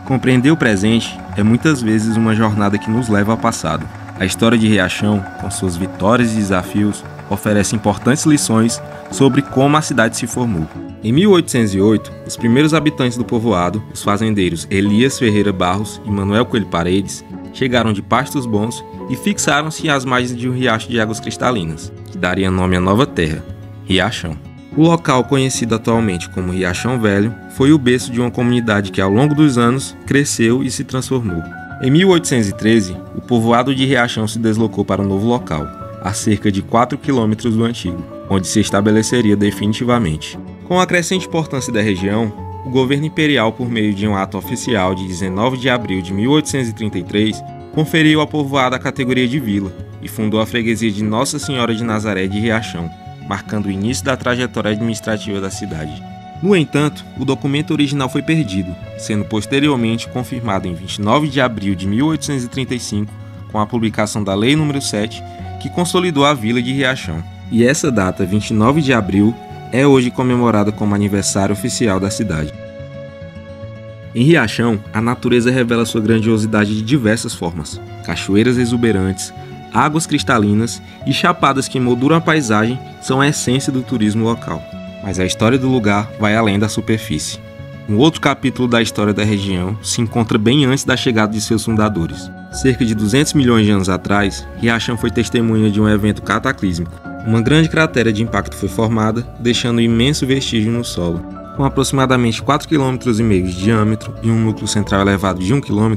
Compreender o presente é muitas vezes uma jornada que nos leva ao passado. A história de Riachão, com suas vitórias e desafios, oferece importantes lições sobre como a cidade se formou. Em 1808, os primeiros habitantes do povoado, os fazendeiros Elias Ferreira Barros e Manuel Coelho Paredes, chegaram de Pastos Bons e fixaram-se às margens de um riacho de águas cristalinas, que daria nome à nova terra, Riachão. O local, conhecido atualmente como Riachão Velho, foi o berço de uma comunidade que, ao longo dos anos, cresceu e se transformou. Em 1813, o povoado de Riachão se deslocou para um novo local, a cerca de 4 quilômetros do antigo, onde se estabeleceria definitivamente. Com a crescente importância da região, o governo imperial, por meio de um ato oficial de 19 de abril de 1833, conferiu ao povoado a categoria de vila e fundou a freguesia de Nossa Senhora de Nazaré de Riachão, marcando o início da trajetória administrativa da cidade. No entanto, o documento original foi perdido, sendo posteriormente confirmado em 29 de abril de 1835, com a publicação da Lei nº 7, que consolidou a vila de Riachão. E essa data, 29 de abril, é hoje comemorada como aniversário oficial da cidade. Em Riachão, a natureza revela sua grandiosidade de diversas formas: cachoeiras exuberantes, águas cristalinas e chapadas que molduram a paisagem são a essência do turismo local. Mas a história do lugar vai além da superfície. Um outro capítulo da história da região se encontra bem antes da chegada de seus fundadores. Cerca de 200 milhões de anos atrás, Riachão foi testemunha de um evento cataclísmico. Uma grande cratera de impacto foi formada, deixando um imenso vestígio no solo. Com aproximadamente 4,5 km de diâmetro e um núcleo central elevado de 1 km,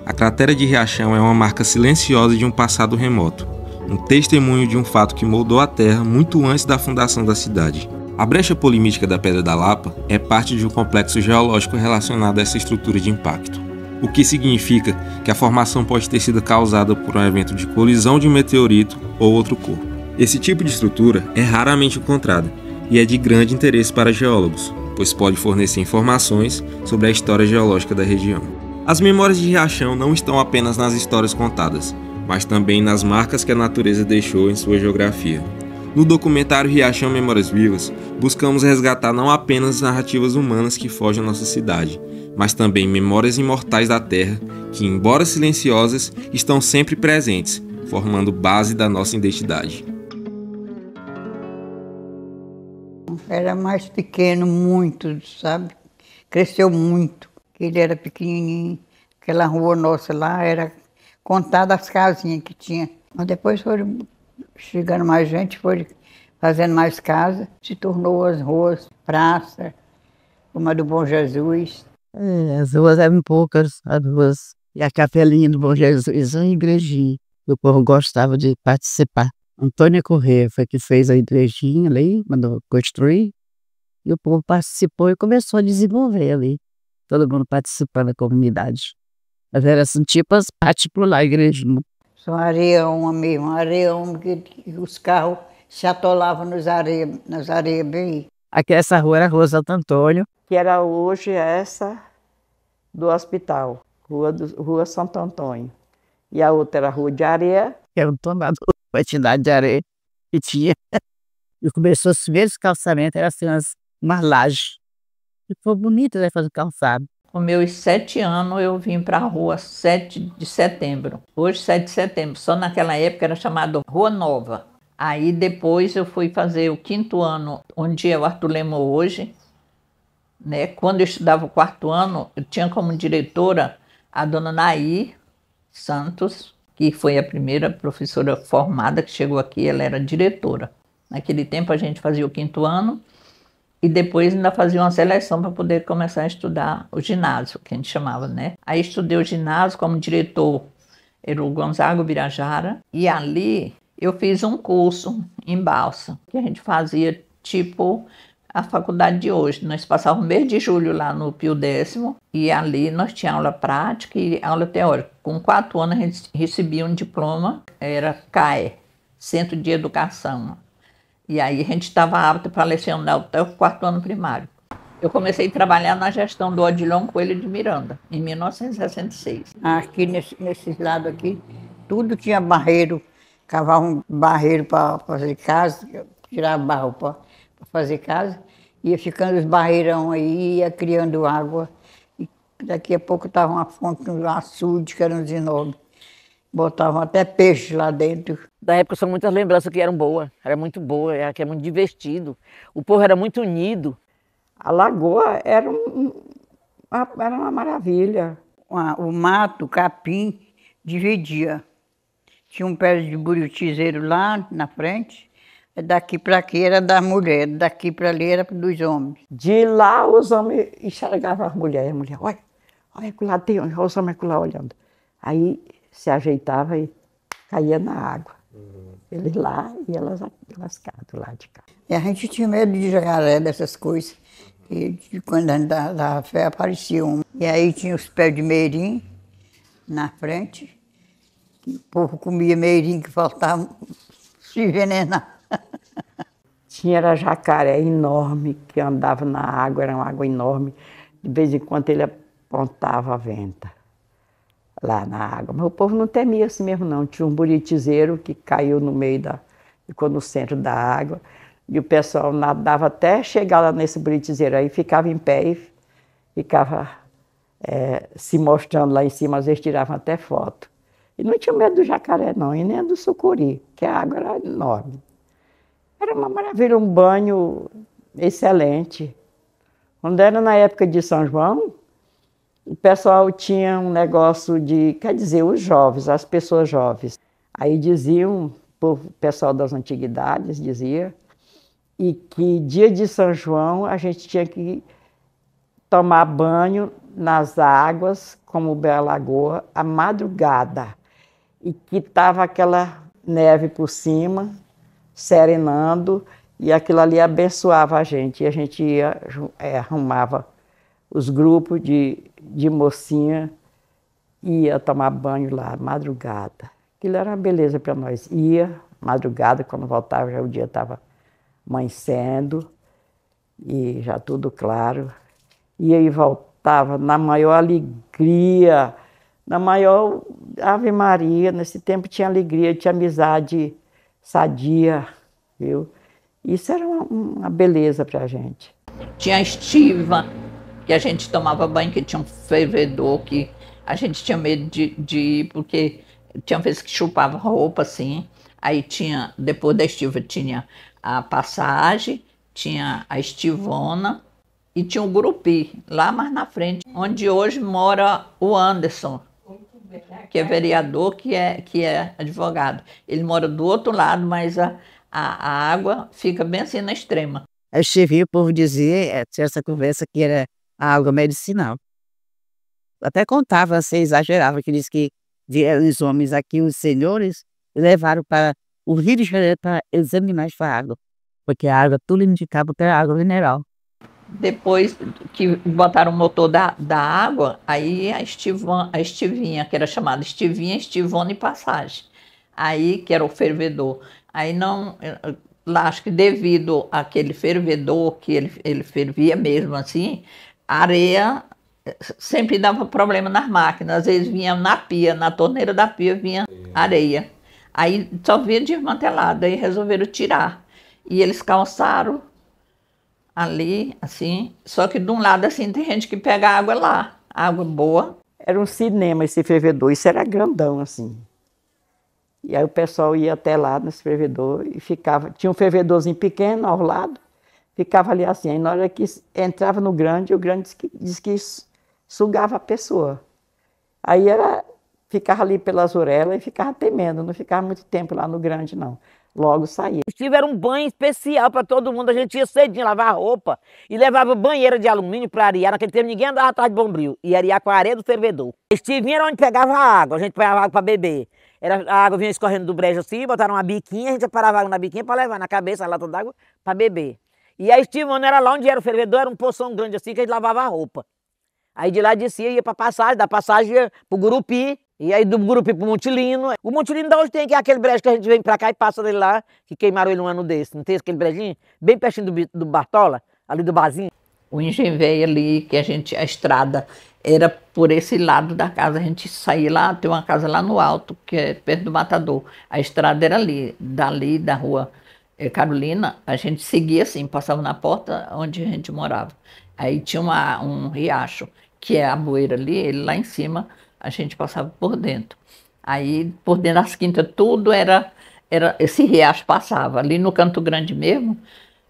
a cratera de Riachão é uma marca silenciosa de um passado remoto, um testemunho de um fato que moldou a Terra muito antes da fundação da cidade. A brecha polimítica da Pedra da Lapa é parte de um complexo geológico relacionado a essa estrutura de impacto, o que significa que a formação pode ter sido causada por um evento de colisão de um meteorito ou outro corpo. Esse tipo de estrutura é raramente encontrada e é de grande interesse para geólogos, pois pode fornecer informações sobre a história geológica da região. As memórias de Riachão não estão apenas nas histórias contadas, mas também nas marcas que a natureza deixou em sua geografia. No documentário Riachão Memórias Vivas, buscamos resgatar não apenas narrativas humanas que fogem à nossa cidade, mas também memórias imortais da terra que, embora silenciosas, estão sempre presentes, formando base da nossa identidade. Era mais pequeno, muito, sabe? Cresceu muito. Ele era pequenininho. Aquela rua nossa lá era contada as casinhas que tinha. Mas depois foram chegando mais gente, foram fazendo mais casas. Se tornou as ruas, praça, como a do Bom Jesus. As ruas eram poucas, as ruas. E a capelinha do Bom Jesus, uma igrejinha. O povo gostava de participar. Antônia Corrêa foi que fez a igrejinha ali, mandou construir. E o povo participou e começou a desenvolver ali. Todo mundo participando da comunidade. Mas era assim, tipo as particular, a igrejinha. Só areião mesmo, areião que os carros se atolavam nas areias bem. Aqui essa rua era a Rua Santo Antônio. Que era hoje essa do hospital, Rua Santo Antônio. E a outra era a Rua de Areia. Que era um tomador, quantidade de areia que tinha. E começou os primeiros calçamentos, eram assim umas lajes. E foi bonito, né, fazer calçado. Com meus 7 anos eu vim para a Rua 7 de Setembro. Hoje 7 de Setembro, só naquela época era chamada Rua Nova. Aí depois eu fui fazer o 5º ano, onde é o Arthur Lemos hoje. Né? Quando eu estudava o 4º ano, eu tinha como diretora a dona Nair Santos, que foi a primeira professora formada que chegou aqui, ela era diretora. Naquele tempo a gente fazia o 5º ano e depois ainda fazia uma seleção para poder começar a estudar o ginásio, que a gente chamava, né? Aí estudei o ginásio como diretor, era o Gonzaga Birajara, e ali eu fiz um curso em Balsa, que a gente fazia tipo a faculdade de hoje. Nós passávamos o mês de julho lá no Pio X e ali nós tínhamos aula prática e aula teórica. Com 4 anos a gente recebia um diploma, era CAE, Centro de Educação. E aí a gente estava apto para lecionar até o 4º ano primário. Eu comecei a trabalhar na gestão do Odilon Coelho de Miranda, em 1966. Aqui nesses lados aqui, tudo tinha barreiro, cavava um barreiro para fazer casa, tirar barro para fazer casa, ia ficando os barreirão aí, ia criando água. E Daqui a pouco estava uma fonte no açude, que era uns enormes. Botavam até peixe lá dentro. Da época são muitas lembranças que eram boas, era muito boa, era muito divertido. O povo era muito unido. A lagoa era uma maravilha. O mato, o capim, dividia. Tinha um pé de buritizeiro lá na frente, daqui para aqui era da mulher, daqui para ali era dos homens. De lá os homens enxergavam as mulheres. A mulher, olha lá tem os homens lá olhando. Aí se ajeitava e caía na água. Eles lá e elas lascadas lá de cá. E a gente tinha medo de jacaré, dessas coisas. E quando a gente dava fé, aparecia um. E aí tinha os pés de meirim na frente. O povo comia meirim que faltava se envenenar. Tinha jacaré enorme que andava na água, era uma água enorme. De vez em quando ele apontava a venta lá na água. Mas o povo não temia assim mesmo não. Tinha um buritizeiro que caiu no meio ficou no centro da água. E o pessoal nadava até chegar lá nesse buritizeiro. Aí ficava em pé e ficava se mostrando lá em cima. Às vezes tiravam até foto. E não tinha medo do jacaré não, e nem do sucuri, que a água era enorme. Era uma maravilha, um banho excelente. Quando era na época de São João, o pessoal tinha um negócio quer dizer, os jovens, as pessoas jovens. Aí diziam, o pessoal das antiguidades dizia, e que dia de São João a gente tinha que tomar banho nas águas, como Bela Lagoa, à madrugada. E que estava aquela neve por cima, serenando, e aquilo ali abençoava a gente. E a gente ia, arrumava os grupos de mocinha e ia tomar banho lá, madrugada. Aquilo era uma beleza para nós. Ia, madrugada, quando voltava, já o dia estava amanhecendo, e já tudo claro. Ia e voltava na maior alegria, na maior Ave Maria. Nesse tempo tinha alegria, tinha amizade sadia, viu? Isso era uma beleza para a gente. Tinha a estiva, que a gente tomava banho, que tinha um fervedor, que a gente tinha medo de ir, porque tinha vezes que chupava roupa assim. Aí tinha, depois da estiva, tinha a passagem, tinha a estivona e tinha o Gurupi, lá mais na frente, onde hoje mora o Anderson, que é vereador, que é advogado. Ele mora do outro lado, mas a água fica bem assim na extrema. A estivinha, o povo dizia, tinha essa conversa que era a água medicinal. Até contava, assim, exagerava, que diz que vieram os homens aqui, os senhores, e levaram para o Rio de Janeiro para examinar essa água, porque a água tudo indicava que era água mineral. Depois que botaram o motor da água, aí a estivinha, que era chamada estivinha, estivona e passagem. Aí, que era o fervedor. Aí não, lá acho que devido àquele fervedor, que ele fervia mesmo assim, a areia sempre dava problema nas máquinas. Às vezes vinha na pia, na torneira da pia vinha areia. Aí só vinha desmantelado, aí resolveram tirar. E eles calçaram ali, assim, só que de um lado, assim, tem gente que pega água lá, água boa. Era um cinema esse fervedor, isso era grandão, assim. E aí o pessoal ia até lá nesse fervedor e ficava, tinha um fervedorzinho pequeno ao lado, ficava ali assim. Aí na hora que entrava no grande, o grande disse que sugava a pessoa. Aí ficava ali pelas orelhas e ficava temendo, não ficava muito tempo lá no grande, não. Logo saía. Tiveram um banho especial para todo mundo. A gente ia cedinho lavar roupa e levava banheira de alumínio para arear. Naquele tempo ninguém andava atrás de bombril. E arear com a areia do fervedor. Estivinha era onde pegava a água. A gente pegava água para beber. A água vinha escorrendo do brejo assim, botaram uma biquinha, a gente parava água na biquinha para levar na cabeça a lata d'água para beber. E a estivona era lá onde era o fervedor, era um poção grande assim que a gente lavava a roupa. Aí de lá descia, ia para passagem, da passagem ia pro Gurupi. E aí do Gurupi pro Montilino. O Montilino da onde tem, que é aquele brejo que a gente vem pra cá e passa dele lá, que queimaram ele um ano desse. Não tem aquele brejinho? Bem pertinho do Bartola, ali do barzinho. O Engenveio ali, que a estrada era por esse lado da casa. A gente saía lá, tem uma casa lá no alto, que é perto do Matador. A estrada era ali, dali da rua Carolina, a gente seguia assim, passava na porta onde a gente morava. Aí tinha um riacho, que é a bueira ali, ele lá em cima, a gente passava por dentro. Aí, por dentro das quintas, tudo esse riacho passava. Ali no Canto Grande mesmo,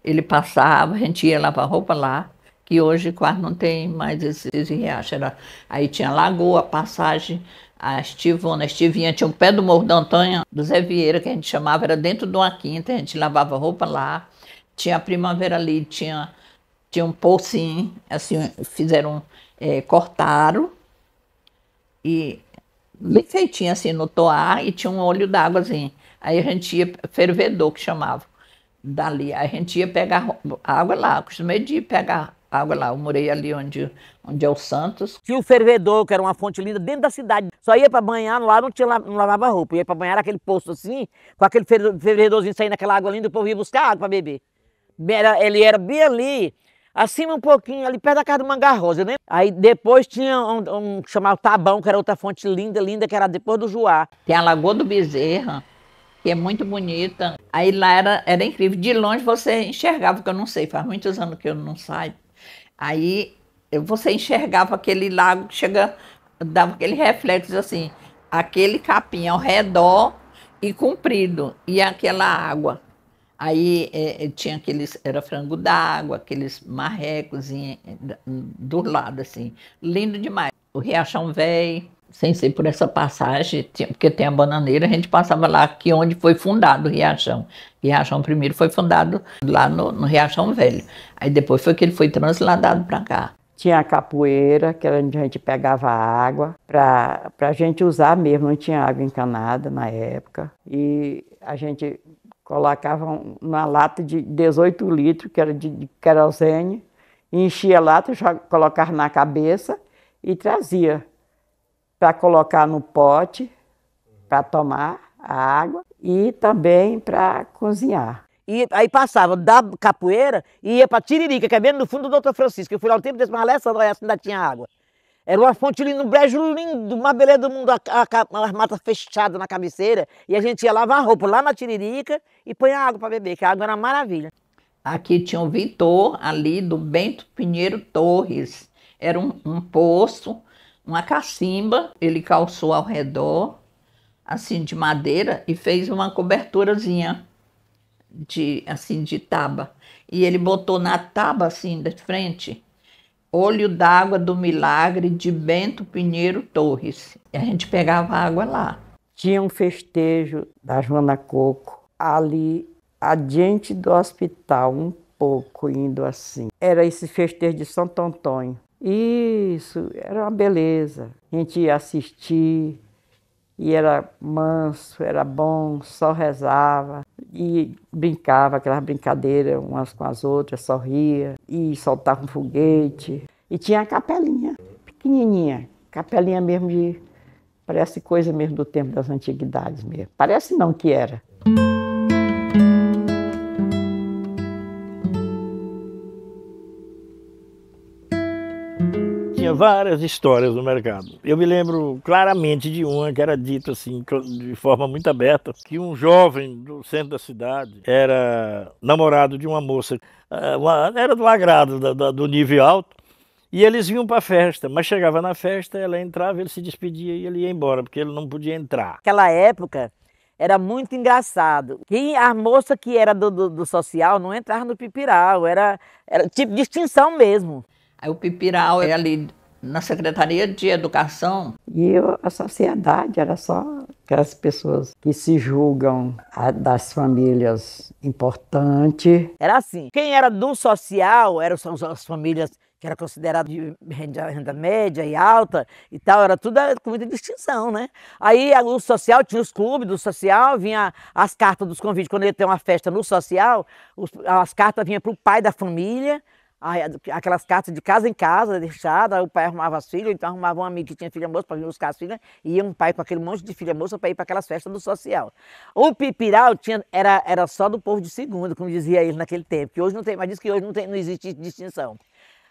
ele passava, a gente ia lavar roupa lá, que hoje quase não tem mais esse riacho. Aí tinha a lagoa, a passagem, a Estivinha, tinha o pé do Morro do Antônio, do Zé Vieira, que a gente chamava, era dentro de uma quinta, a gente lavava roupa lá. Tinha a Primavera ali, tinha um pocinho, assim, cortaram, e bem feitinho assim no toar, e tinha um olho d'água assim. Aí a gente ia, fervedor que chamava, dali. Aí a gente ia pegar água lá, costumei de ir pegar água lá. Eu morei ali onde é o Santos. Tinha o fervedor, que era uma fonte linda dentro da cidade. Só ia para banhar lá, não lavava roupa. Ia para banhar aquele poço assim, com aquele fervedorzinho saindo aquela água linda, o povo ia buscar água para beber. Ele era bem ali, acima um pouquinho, ali perto da casa do Mangarrosa, né? Aí depois tinha um chamado Tabão, que era outra fonte linda, linda, que era depois do Juá. Tem a Lagoa do Bezerra, que é muito bonita. Aí lá era incrível. De longe você enxergava, que eu não sei, faz muitos anos que eu não saio. Aí você enxergava aquele lago que dava aquele reflexo assim, aquele capim ao redor e comprido, e aquela água. Aí tinha era frango d'água, aqueles marrecos do lado, assim, lindo demais. O Riachão Velho, sem ser por essa passagem, porque tem a bananeira, a gente passava lá, que onde foi fundado o Riachão. Riachão primeiro foi fundado lá no Riachão Velho. Aí depois foi que ele foi transladado para cá. Tinha a capoeira, que era onde a gente pegava água, para a gente usar mesmo, não tinha água encanada na época. E a gente colocava uma lata de 18 litros, que era de querosene, enchia a lata, colocava na cabeça e trazia para colocar no pote, para tomar a água e também para cozinhar. E aí passava da capoeira e ia para Tiririca, que é bem no fundo do Doutor Francisco. Eu fui lá um tempo desse, mas Alessandro, aí ainda tinha água. Era uma fonte linda, um brejo lindo, uma beleza do mundo, as matas fechadas na cabeceira. E a gente ia lavar roupa lá na Tiririca e põe água para beber, que a água era uma maravilha. Aqui tinha o Vitor, ali do Bento Pinheiro Torres. Era um poço, uma cacimba, ele calçou ao redor, assim, de madeira, e fez uma coberturazinha de tábua. E ele botou na tábua, assim, de frente, Olho d'Água do Milagre de Bento Pinheiro Torres. E a gente pegava água lá. Tinha um festejo da Joana Coco ali adiante do hospital, um pouco indo assim. Era esse festejo de Santo Antônio. Isso, era uma beleza. A gente ia assistir, e era manso, era bom, só rezava e brincava, aquelas brincadeiras umas com as outras, só ria e soltava um foguete. E tinha a capelinha, pequenininha, capelinha mesmo parece coisa mesmo do tempo das antiguidades mesmo. Parece não que era. Tinha várias histórias no mercado. Eu me lembro claramente de uma que era dita assim, de forma muito aberta, que um jovem do centro da cidade era namorado de uma moça, era do agrado, do nível alto, e eles vinham para a festa, mas chegava na festa, ela entrava, ele se despedia e ele ia embora, porque ele não podia entrar. Naquela época era muito engraçado. E a moça que era do social não entrava no pipiral, era tipo de extinção mesmo. Aí o pipiral é ali na Secretaria de Educação. E a sociedade era só aquelas pessoas que se julgam das famílias importantes. Era assim, quem era do social eram as famílias que eram consideradas de renda média e alta e tal, era tudo com muita distinção, né? Aí o social, tinha os clubes do social, vinha as cartas dos convites, quando ia ter uma festa no social, as cartas vinham para o pai da família, aquelas cartas de casa em casa, deixadas, o pai arrumava as filhas, então arrumava um amigo que tinha filha moça para vir buscar as filhas, e ia um pai com aquele monte de filha moça para ir para aquelas festas do social. O pipiral era só do povo de segunda, como dizia ele naquele tempo, que hoje não tem, mas diz que hoje não existe distinção.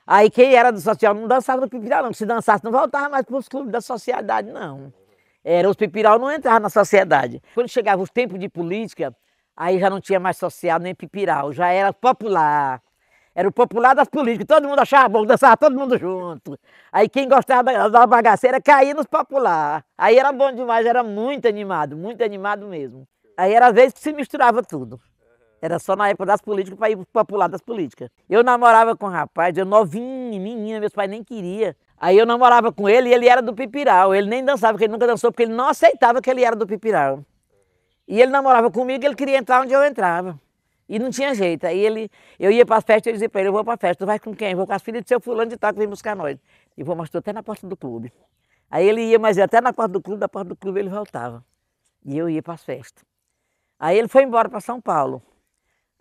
Aí quem era do social não dançava no pipiral não, se dançasse não voltava mais para os clubes da sociedade não. Os pipiral não entravam na sociedade. Quando chegava os tempos de política, aí já não tinha mais social nem pipiral, já era popular. Era o popular das políticas, todo mundo achava bom, dançava todo mundo junto. Aí quem gostava da bagaceira caía nos popular. Aí era bom demais, era muito animado mesmo. Aí era a vez que se misturava tudo. Era só na época das políticas para ir pro popular das políticas. Eu namorava com um rapaz, eu novinho, menina, meus pais nem queriam. Aí eu namorava com ele e ele era do Pipirau. Ele nem dançava, porque ele nunca dançou, porque ele não aceitava que ele era do Pipirau. E ele namorava comigo, ele queria entrar onde eu entrava. E não tinha jeito. Aí eu ia para as festas e eu dizia para ele, eu vou para a festa, tu vai com quem? Eu vou com as filhas do seu fulano de tal que vem buscar nós. E vou mostrar até na porta do clube. Aí ele ia, mas até na porta do clube, da porta do clube ele voltava. E eu ia para as festas. Aí ele foi embora para São Paulo.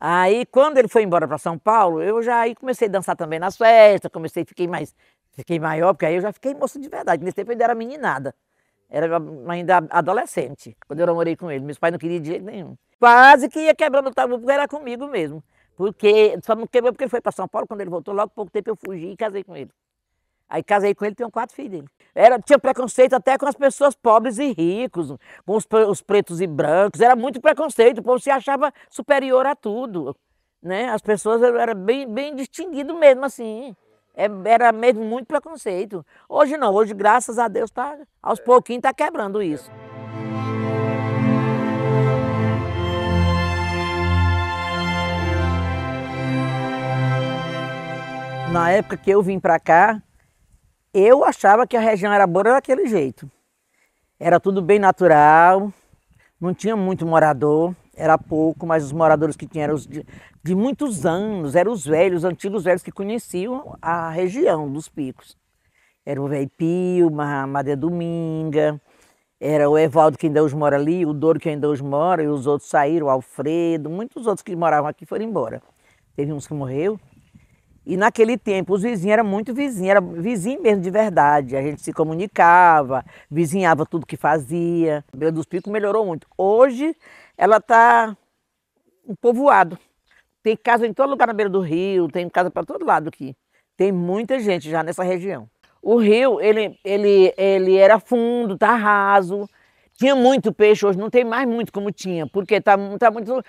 Aí quando ele foi embora para São Paulo, eu já aí comecei a dançar também nas festas, fiquei maior, porque aí eu já fiquei moça de verdade. Nesse tempo eu ainda era meninada. Era ainda adolescente, quando eu namorei com ele. Meus pais não queriam de jeito nenhum. Quase que ia quebrando o tabu, porque era comigo mesmo. Porque, só não quebrou porque ele foi para São Paulo, quando ele voltou, logo pouco tempo eu fugi e casei com ele. Aí casei com ele, tenho 4 filhos dele. Tinha preconceito até com as pessoas pobres e ricos, com os pretos e brancos. Era muito preconceito, o povo se achava superior a tudo. Né? As pessoas eram bem distinguidas mesmo assim. Era mesmo muito preconceito. Hoje não, hoje graças a Deus aos pouquinhos está quebrando isso. Na época que eu vim para cá, eu achava que a região era boa daquele jeito. Era tudo bem natural, não tinha muito morador, era pouco, mas os moradores que tinham eram de muitos anos, eram os velhos, os antigos velhos que conheciam a região dos Picos. Era o Velho Pio, Maria Dominga, era o Evaldo que ainda hoje mora ali, o Douro que ainda hoje mora, e os outros saíram, o Alfredo, muitos outros que moravam aqui foram embora. Teve uns que morreu. E naquele tempo os vizinhos eram muito vizinhos, era vizinho mesmo de verdade. A gente se comunicava, vizinhava tudo que fazia. A Beira dos Picos melhorou muito. Hoje ela está um povoado. Tem casa em todo lugar na beira do rio, tem casa para todo lado aqui. Tem muita gente já nessa região. O rio, ele era fundo, tá raso. Tinha muito peixe, hoje não tem mais muito como tinha, porque tá muito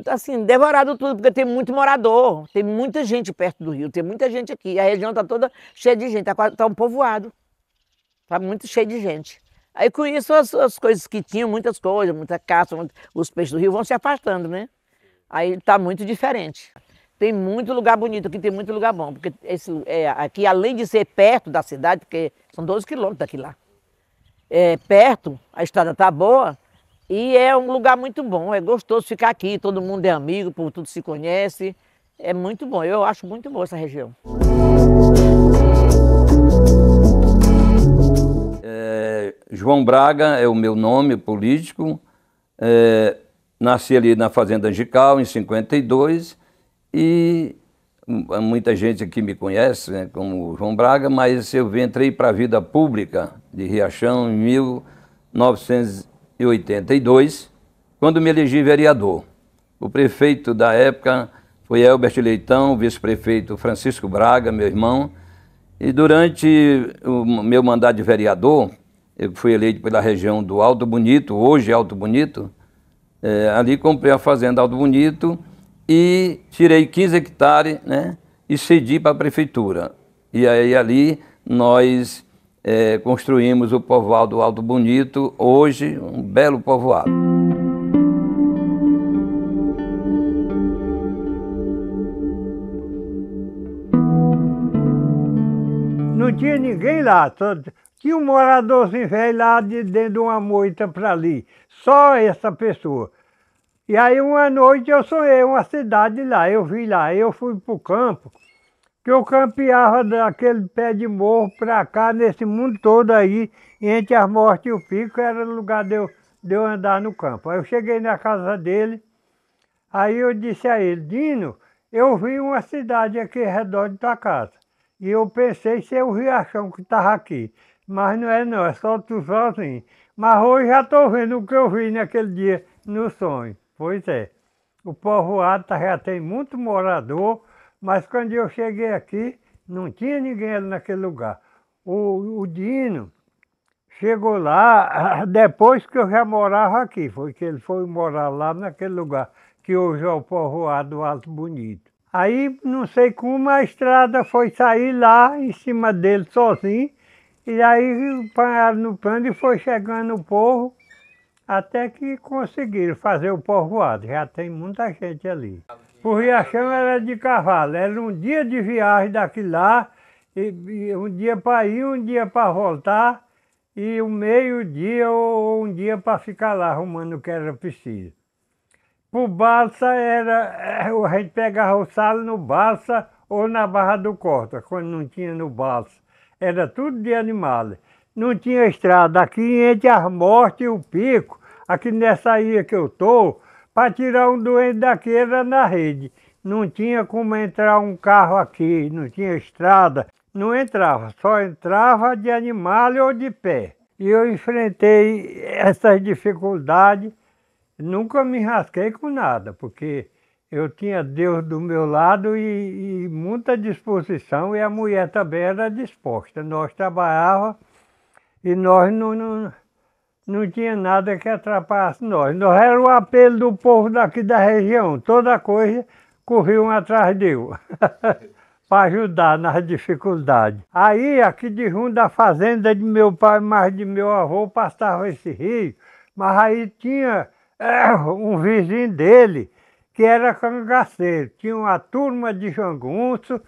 assim, devorado tudo, porque tem muito morador, tem muita gente perto do rio, tem muita gente aqui. A região está toda cheia de gente, tá um povoado, tá muito cheio de gente. Aí com isso as coisas que tinham, muitas coisas, muita caça, os peixes do rio vão se afastando, né? Aí tá muito diferente. Tem muito lugar bonito aqui, tem muito lugar bom, porque aqui além de ser perto da cidade, porque são 12 quilômetros daqui lá. Perto, a estrada está boa e é um lugar muito bom, é gostoso ficar aqui, todo mundo é amigo, por tudo se conhece, é muito bom, eu acho muito boa essa região. João Braga é o meu nome político, nasci ali na Fazenda Angical em 52 e muita gente aqui me conhece, né, como João Braga, mas eu entrei para a vida pública de Riachão em 1982, quando me elegi vereador. O prefeito da época foi Elbert Leitão, o vice-prefeito Francisco Braga, meu irmão, e durante o meu mandato de vereador, eu fui eleito pela região do Alto Bonito, hoje Alto Bonito, ali comprei a fazenda Alto Bonito, e tirei 15 hectares, né, e cedi para a prefeitura. E aí ali nós construímos o povoado do Alto Bonito, hoje um belo povoado. Não tinha ninguém lá, tinha um moradorzinho velho lá dentro de uma moita para ali, só essa pessoa. E aí uma noite eu sonhei uma cidade lá, eu vi lá, eu fui para o campo, que eu campeava daquele pé de morro para cá, nesse mundo todo aí, entre as mortes e o pico, era o lugar de eu andar no campo. Aí eu cheguei na casa dele, aí eu disse a ele, Dino, eu vi uma cidade aqui ao redor de tua casa, e eu pensei ser o Riachão que estava aqui, mas não, é só tu sozinho. Mas hoje já estou vendo o que eu vi naquele dia no sonho. Pois é, o povoado já tem muito morador, mas quando eu cheguei aqui, não tinha ninguém ali naquele lugar. O Dino chegou lá depois que eu já morava aqui, foi que ele foi morar lá naquele lugar, que hoje é o povoado do Alto Bonito. Aí, não sei como, a estrada foi sair lá em cima dele sozinho, e aí pararam no plano e foi chegando o povo, até que conseguiram fazer o povoado. Já tem muita gente ali. O Riachão era de cavalo, era um dia de viagem daqui lá, e um dia para ir, um dia para voltar, e um meio-dia ou um dia para ficar lá arrumando o que era preciso. Por balsa a gente pegava o salo no balsa ou na Barra do Corta, quando não tinha no balsa. Era tudo de animal. Não tinha estrada. Aqui entre as mortes e o pico, aqui nessa ilha que eu estou, para tirar um doente daqui era na rede. Não tinha como entrar um carro aqui, não tinha estrada. Não entrava, só entrava de animal ou de pé. E eu enfrentei essas dificuldades. Nunca me rasquei com nada, porque eu tinha Deus do meu lado e muita disposição, e a mulher também era disposta. Nós trabalhávamos e nós não tinha nada que atrapalhasse nós. Nós era o apelo do povo daqui da região, toda coisa corriam atrás de eu, para ajudar nas dificuldades. Aí, aqui de junto da fazenda de meu pai, mais de meu avô, passava esse rio, mas aí tinha um vizinho dele, que era cangaceiro, tinha uma turma de jangunço,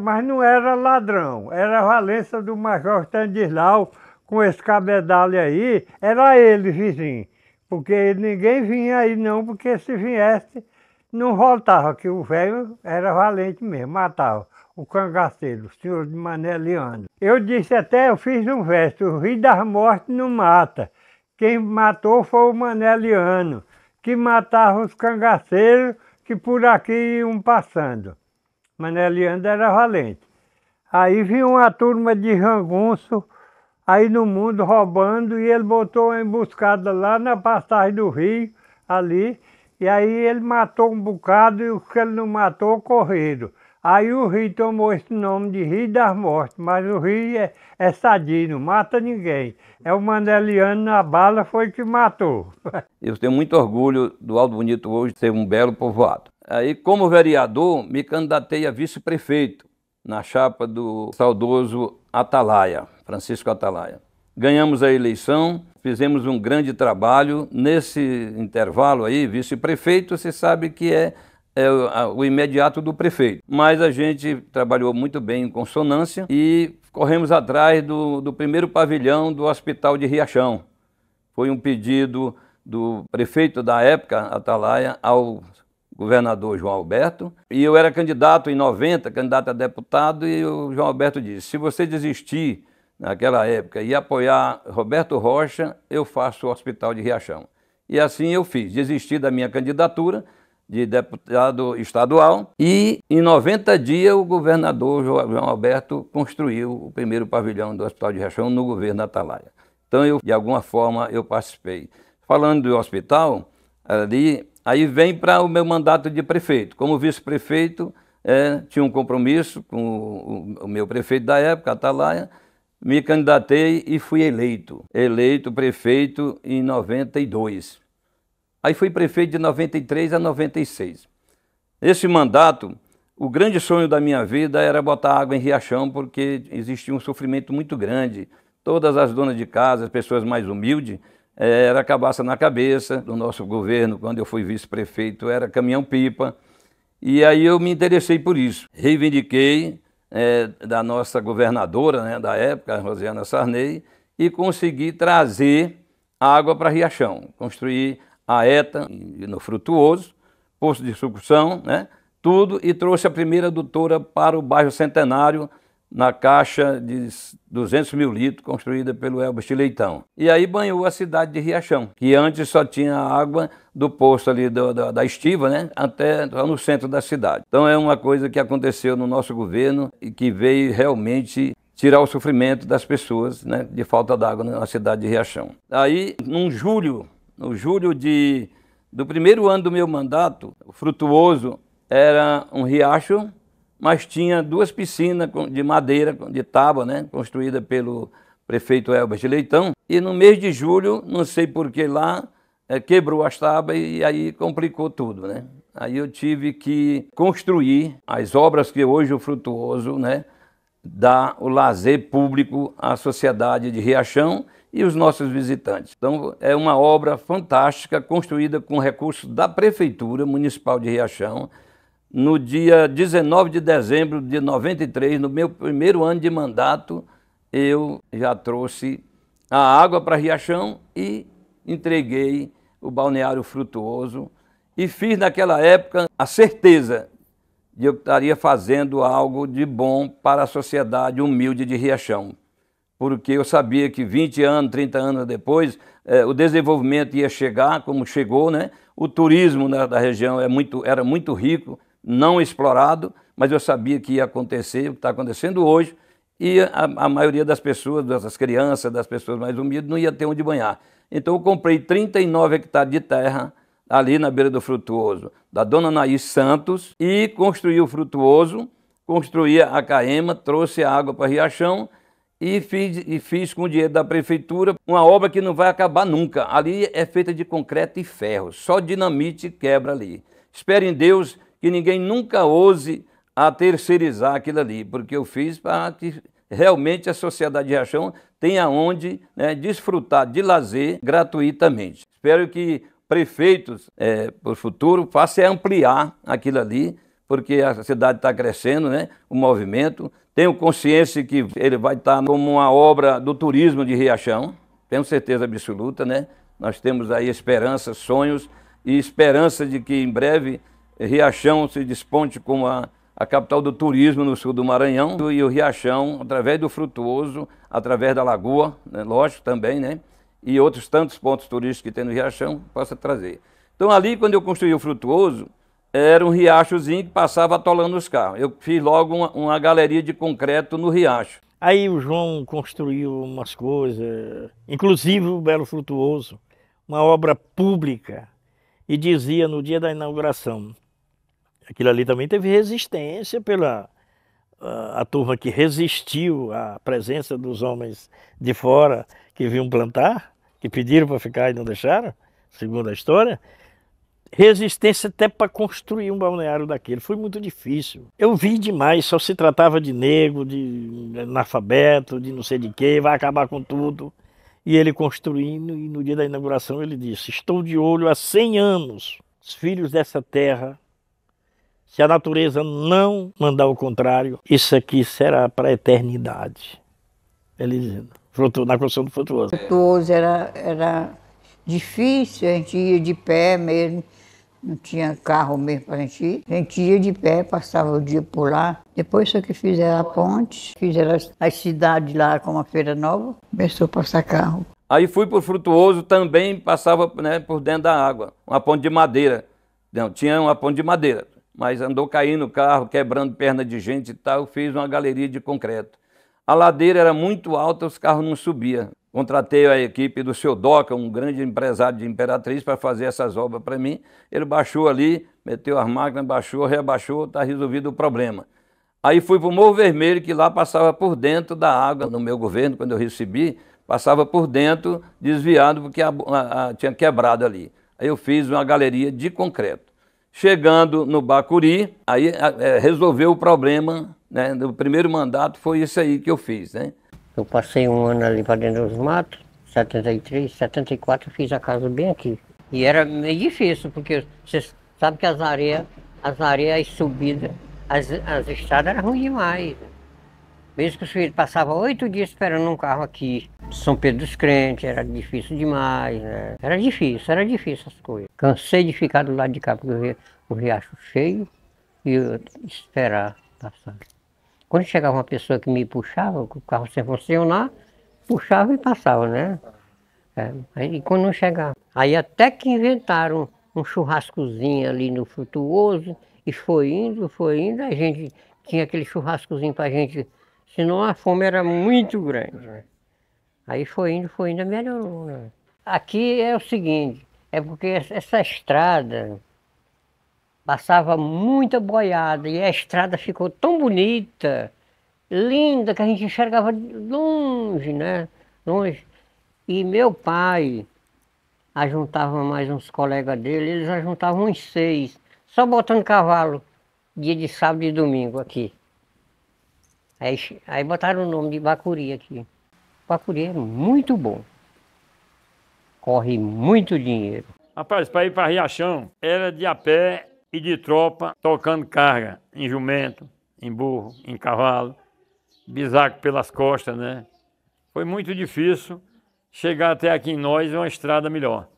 mas não era ladrão, era a Valença do Major Stanislau, com esse cabedalho aí, era ele vizinho, porque ninguém vinha aí não, porque se viesse, não voltava, que o velho era valente mesmo, matava o cangaceiro, o senhor de Mané Leandro. Eu disse até, eu fiz um verso, o Rio das Mortes não mata. Quem matou foi o Mané Leandro, que matava os cangaceiros que por aqui iam passando. Mané Leandro era valente. Aí vinha uma turma de jangunço aí no mundo roubando, e ele botou uma emboscada lá na passagem do rio, ali, e aí ele matou um bocado, e os que ele não matou correram. Aí o rio tomou esse nome de Rio das Mortes, mas o rio é sadio, não mata ninguém. É o Mané Leandro na bala foi que matou. Eu tenho muito orgulho do Alto Bonito hoje ser um belo povoado. Aí, como vereador, me candidatei a vice-prefeito na chapa do saudoso Atalaia, Francisco Atalaia. Ganhamos a eleição, fizemos um grande trabalho. Nesse intervalo aí, vice-prefeito, você sabe que é o imediato do prefeito. Mas a gente trabalhou muito bem em consonância e corremos atrás do primeiro pavilhão do Hospital de Riachão. Foi um pedido do prefeito da época, Atalaia, ao governador João Alberto. E eu era candidato em 90, candidato a deputado, e o João Alberto disse, se você desistir naquela época e apoiar Roberto Rocha, eu faço o Hospital de Riachão. E assim eu fiz, desisti da minha candidatura de deputado estadual, e em 90 dias o governador João Alberto construiu o primeiro pavilhão do Hospital de Riachão no governo Atalaia. Então, de alguma forma, eu participei. Falando do hospital, aí vem para o meu mandato de prefeito. Como vice-prefeito, tinha um compromisso com o meu prefeito da época, Atalaia, me candidatei e fui eleito prefeito em 92. Aí fui prefeito de 93 a 96. Esse mandato, o grande sonho da minha vida era botar água em Riachão, porque existia um sofrimento muito grande. Todas as donas de casa, as pessoas mais humildes, era cabaça na cabeça. Do nosso governo, quando eu fui vice-prefeito, era caminhão-pipa. E aí eu me interessei por isso. Reivindiquei da nossa governadora, né, da época, a Rosiana Sarney, e consegui trazer água para Riachão. Construí a ETA no Frutuoso, posto de sucção, né, tudo, e trouxe a primeira adutora para o bairro Centenário, na caixa de 200 mil litros, construída pelo Elbert Leitão. E aí banhou a cidade de Riachão, que antes só tinha água do poço ali da estiva, né, até no centro da cidade. Então é uma coisa que aconteceu no nosso governo e que veio realmente tirar o sofrimento das pessoas, né, de falta d'água na cidade de Riachão. Aí, no julho do primeiro ano do meu mandato, o Frutuoso era um riacho, mas tinha 2 piscinas de madeira, de tábua, né, construída pelo prefeito Elbert Leitão. E no mês de julho, não sei por que lá, quebrou as tábuas e aí complicou tudo, né? aí eu tive que construir as obras que hoje o Frutuoso, né, dá o lazer público à sociedade de Riachão e os nossos visitantes. Então é uma obra fantástica, construída com recursos da Prefeitura Municipal de Riachão. No dia 19 de dezembro de 93, no meu primeiro ano de mandato, eu já trouxe a água para Riachão e entreguei o Balneário Frutuoso e fiz naquela época a certeza de eu estaria fazendo algo de bom para a sociedade humilde de Riachão. Porque eu sabia que 20 anos, 30 anos depois, o desenvolvimento ia chegar, como chegou, né? O turismo da região era muito rico, não explorado, mas eu sabia que ia acontecer, o que está acontecendo hoje, e a maioria das pessoas, das crianças, das pessoas mais humildes, não ia ter onde banhar. Então eu comprei 39 hectares de terra, ali na beira do Frutuoso, da dona Naís Santos, e construí o Frutuoso, construí a Caema, trouxe a água para Riachão, e fiz com o dinheiro da prefeitura uma obra que não vai acabar nunca. Ali é feita de concreto e ferro, só dinamite quebra ali. Espero em Deus que ninguém nunca ouse a terceirizar aquilo ali, porque eu fiz para que realmente a sociedade de Riachão tenha onde, né, desfrutar de lazer gratuitamente. Espero que prefeitos, para o futuro, façam ampliar aquilo ali, porque a cidade está crescendo, né, o movimento. Tenho consciência que ele vai estar como uma obra do turismo de Riachão, tenho certeza absoluta, né? Nós temos aí esperança, sonhos e esperança de que em breve Riachão se desponte como a capital do turismo no sul do Maranhão, e o Riachão, através do Frutuoso, através da Lagoa, né, lógico também, né? E outros tantos pontos turísticos que tem no Riachão, possa trazer. Então ali, quando eu construí o Frutuoso, era um riachozinho que passava atolando os carros. Eu fiz logo uma galeria de concreto no riacho. Aí o João construiu umas coisas, inclusive o Belo Frutuoso, uma obra pública, e dizia no dia da inauguração, aquilo ali também teve resistência pela a turma que resistiu à presença dos homens de fora que vinham plantar, que pediram para ficar e não deixaram, segundo a história. Resistência até para construir um balneário daquele, foi muito difícil. Eu vi demais, só se tratava de negro, de analfabeto, de não sei de quê, vai acabar com tudo. E ele construindo, e no dia da inauguração ele disse: estou de olho há 100 anos, os filhos dessa terra, se a natureza não mandar o contrário, isso aqui será para a eternidade. Ele dizendo, na construção do Frutuoso. O Frutuoso era difícil, a gente ia de pé mesmo. Não tinha carro mesmo para a gente ia de pé, passava o dia por lá. Depois só que fizeram a ponte, fizeram as cidades lá com a Feira Nova, começou a passar carro. Aí fui para o Frutuoso, também passava, né, por dentro da água, uma ponte de madeira. Não, tinha uma ponte de madeira, mas andou caindo o carro, quebrando perna de gente e tal, fiz uma galeria de concreto. A ladeira era muito alta, os carros não subiam. Contratei a equipe do seu Doca, um grande empresário de Imperatriz, para fazer essas obras para mim. Ele baixou ali, meteu as máquinas, baixou, rebaixou, está resolvido o problema. Aí fui para o Morro Vermelho, que lá passava por dentro da água. No meu governo, quando eu recebi, passava por dentro, desviado, porque tinha quebrado ali. Aí eu fiz uma galeria de concreto. Chegando no Bacuri, aí resolveu o problema, né? No primeiro mandato foi isso aí que eu fiz, né? Eu passei um ano ali para dentro dos matos, 73, 74, fiz a casa bem aqui. E era meio difícil, porque você sabe que as areias, as subidas, as estradas eram ruins demais. Mesmo que os filhos passavam 8 dias esperando um carro aqui. São Pedro dos Crentes, era difícil demais, né? Era difícil as coisas. Cansei de ficar do lado de cá, porque o riacho cheio, e eu esperar passar. Quando chegava uma pessoa que me puxava, o carro sem funcionar, puxava e passava, né? Aí quando não chegava. Aí até que inventaram um churrascozinho ali no Frutuoso, e foi indo, a gente tinha aquele churrascozinho pra gente, senão a fome era muito grande, né? Aí foi indo, melhorou, né? Aqui é o seguinte, é porque essa estrada passava muita boiada e a estrada ficou tão bonita, linda, que a gente enxergava longe, né? Longe. E meu pai ajuntava mais uns colegas dele, eles ajuntavam uns 6. só botando cavalo, dia de sábado e domingo aqui. Aí botaram o nome de Bacuri aqui. Bacuri é muito bom. Corre muito dinheiro. Rapaz, para ir para Riachão, era de a pé e de tropa, tocando carga em jumento, em burro, em cavalo, bisaco pelas costas, né? Foi muito difícil chegar até aqui em Nós uma estrada melhor.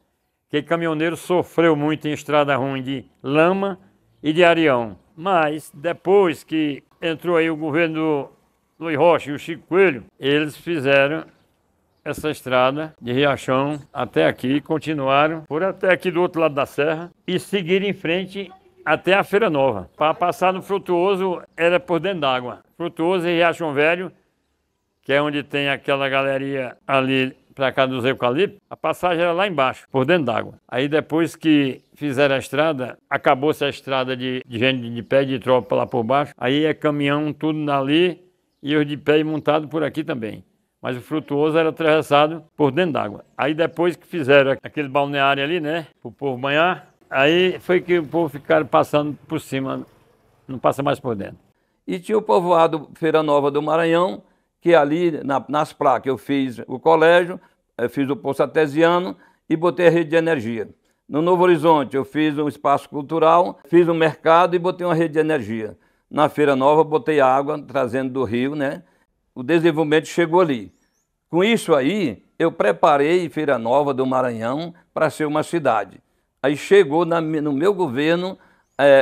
Porque caminhoneiro sofreu muito em estrada ruim de lama e de areão. Mas depois que entrou aí o governo do Luiz Rocha e o Chico Coelho, eles fizeram essa estrada de Riachão até aqui, continuaram por até aqui do outro lado da serra e seguiram em frente até a Feira Nova. Para passar no Frutuoso era por dentro d'água. Frutuoso e Riachão Velho, que é onde tem aquela galeria ali para cá dos eucaliptos, a passagem era lá embaixo, por dentro d'água. Aí depois que fizeram a estrada, acabou-se a estrada de gente de pé, de tropa lá por baixo, aí é caminhão tudo ali e os de pé e montado por aqui também. Mas o Frutuoso era atravessado por dentro d'água. Aí depois que fizeram aquele balneário ali, né, para o povo banhar, aí foi que o povo ficaram passando por cima, não passa mais por dentro. E tinha o povoado Feira Nova do Maranhão, que ali nas placas eu fiz o colégio, eu fiz o poço artesiano e botei a rede de energia. No Novo Horizonte eu fiz um espaço cultural, fiz um mercado e botei uma rede de energia. Na Feira Nova botei água, trazendo do rio, né? O desenvolvimento chegou ali. Com isso aí, eu preparei Feira Nova do Maranhão para ser uma cidade. Aí chegou no meu governo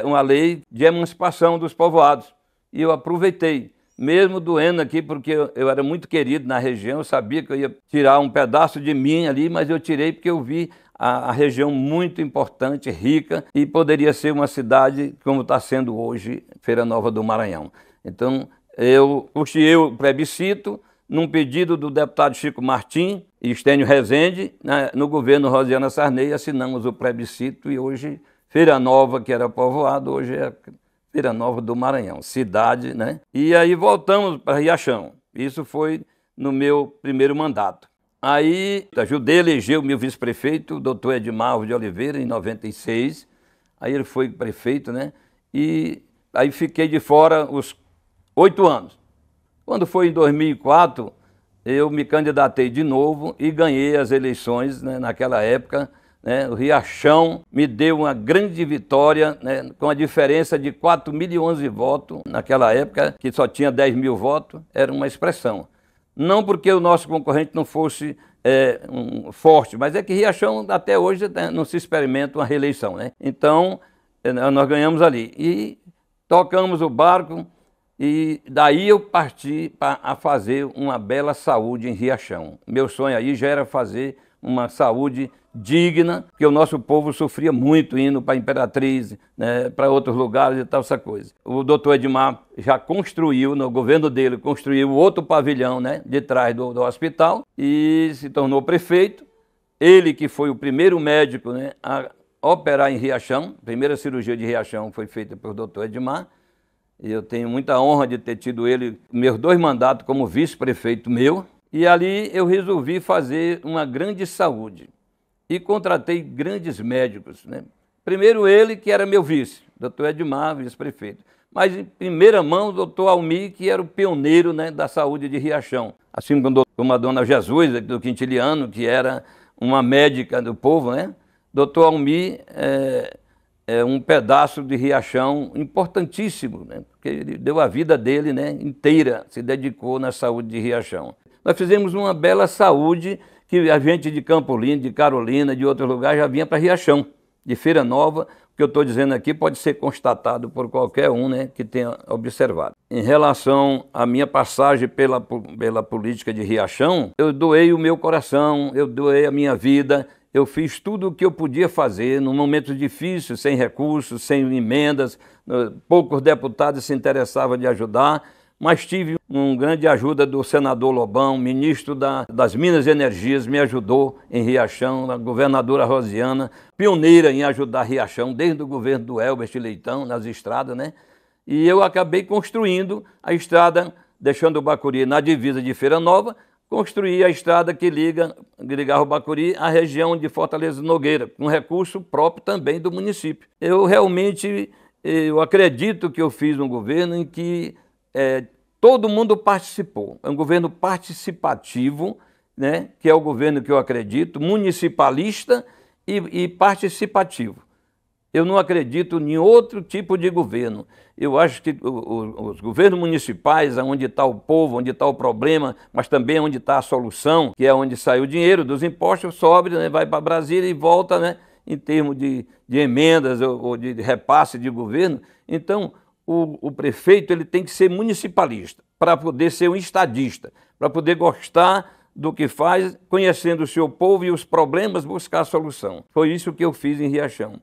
uma lei de emancipação dos povoados. E eu aproveitei, mesmo doendo aqui, porque eu era muito querido na região, eu sabia que eu ia tirar um pedaço de mim ali, mas eu tirei porque eu vi a região muito importante, rica, e poderia ser uma cidade como está sendo hoje, Feira Nova do Maranhão. Então, eu custeei o plebiscito num pedido do deputado Chico Martim e Estênio Rezende, né, no governo Rosiana Sarney, assinamos o plebiscito e hoje Feira Nova, que era povoado, hoje é Feira Nova do Maranhão, cidade, né? E aí voltamos para Riachão. Isso foi no meu primeiro mandato. Aí ajudei a eleger o meu vice-prefeito, o doutor Edmar de Oliveira, em 96. Aí ele foi prefeito, né? E aí fiquei de fora os 8 anos. Quando foi em 2004, eu me candidatei de novo e ganhei as eleições, né, naquela época. Né, o Riachão me deu uma grande vitória, né, com a diferença de 4.011 votos. Naquela época, que só tinha 10.000 votos, era uma expressão. Não porque o nosso concorrente não fosse forte, mas é que Riachão até hoje, né, não se experimenta uma reeleição. Né? Então, nós ganhamos ali. E tocamos o barco. E daí eu parti a fazer uma bela saúde em Riachão. Meu sonho aí já era fazer uma saúde digna, porque o nosso povo sofria muito indo para a Imperatriz, né, para outros lugares e tal, essa coisa. O doutor Edmar já construiu, no governo dele, construiu outro pavilhão, né, de trás do hospital e se tornou prefeito. Ele que foi o primeiro médico, né, a operar em Riachão, a primeira cirurgia de Riachão foi feita pelo doutor Edmar. E eu tenho muita honra de ter tido ele, meus 2 mandatos como vice-prefeito meu. E ali eu resolvi fazer uma grande saúde. E contratei grandes médicos. Né? Primeiro ele, que era meu vice, doutor Edmar, vice-prefeito. Mas em primeira mão, o doutor Almir, que era o pioneiro, né, da saúde de Riachão. Assim como a dona Jesus, do Quintiliano, que era uma médica do povo, né? Doutor Almir é um pedaço de Riachão importantíssimo, né? Porque ele deu a vida dele, né, inteira, se dedicou na saúde de Riachão. Nós fizemos uma bela saúde que a gente de Campo Lindo, de Carolina, de outros lugares já vinha para Riachão, de Feira Nova. O que eu estou dizendo aqui pode ser constatado por qualquer um, né, que tenha observado. Em relação à minha passagem pela política de Riachão, eu doei o meu coração, eu doei a minha vida. Eu fiz tudo o que eu podia fazer num momento difícil, sem recursos, sem emendas, poucos deputados se interessavam de ajudar, mas tive uma grande ajuda do senador Lobão, ministro das Minas e Energias, me ajudou em Riachão, a governadora Rosiana, pioneira em ajudar Riachão, desde o governo do Elbert Leitão, nas estradas, né? E eu acabei construindo a estrada, deixando o Bacuri na divisa de Feira Nova, construir a estrada que ligava o Bacuri à região de Fortaleza Nogueira, um recurso próprio também do município. Eu realmente acredito que eu fiz um governo em que todo mundo participou. É um governo participativo, né, que é o governo que eu acredito, municipalista e participativo. Eu não acredito em outro tipo de governo. Eu acho que os governos municipais, onde está o povo, onde está o problema, mas também onde está a solução, que é onde sai o dinheiro dos impostos, sobe, né, vai para Brasília e volta, né, em termos de emendas ou de repasse de governo. Então, o prefeito ele tem que ser municipalista para poder ser um estadista, para poder gostar do que faz, conhecendo o seu povo e os problemas, buscar a solução. Foi isso que eu fiz em Riachão.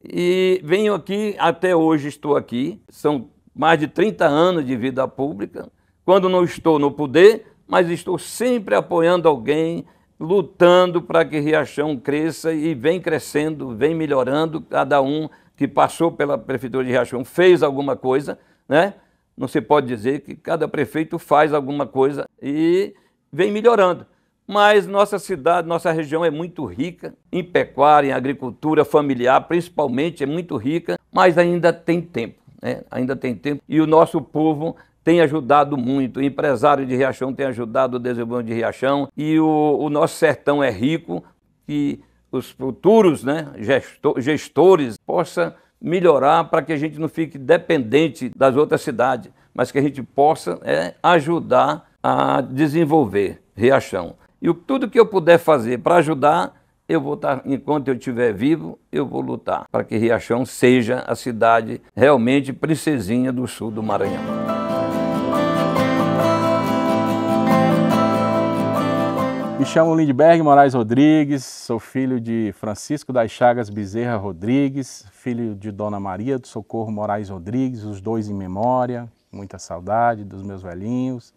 E venho aqui, até hoje estou aqui, são mais de 30 anos de vida pública, quando não estou no poder, mas estou sempre apoiando alguém, lutando para que Riachão cresça e vem crescendo, vem melhorando. Cada um que passou pela prefeitura de Riachão fez alguma coisa, né? Não se pode dizer que cada prefeito faz alguma coisa e vem melhorando. Mas nossa cidade, nossa região é muito rica em pecuária, em agricultura familiar, principalmente, é muito rica, mas ainda tem tempo, né? Ainda tem tempo e o nosso povo tem ajudado muito, o empresário de Riachão tem ajudado o desenvolvimento de Riachão e o nosso sertão é rico e os futuros, né, gestores possam melhorar para que a gente não fique dependente das outras cidades, mas que a gente possa ajudar a desenvolver Riachão. E tudo que eu puder fazer para ajudar, eu vou estar, enquanto eu estiver vivo, eu vou lutar para que Riachão seja a cidade realmente princesinha do sul do Maranhão. Me chamo Lindbergh Moraes Rodrigues, sou filho de Francisco das Chagas Bezerra Rodrigues, filho de Dona Maria do Socorro Moraes Rodrigues, os dois em memória, muita saudade dos meus velhinhos.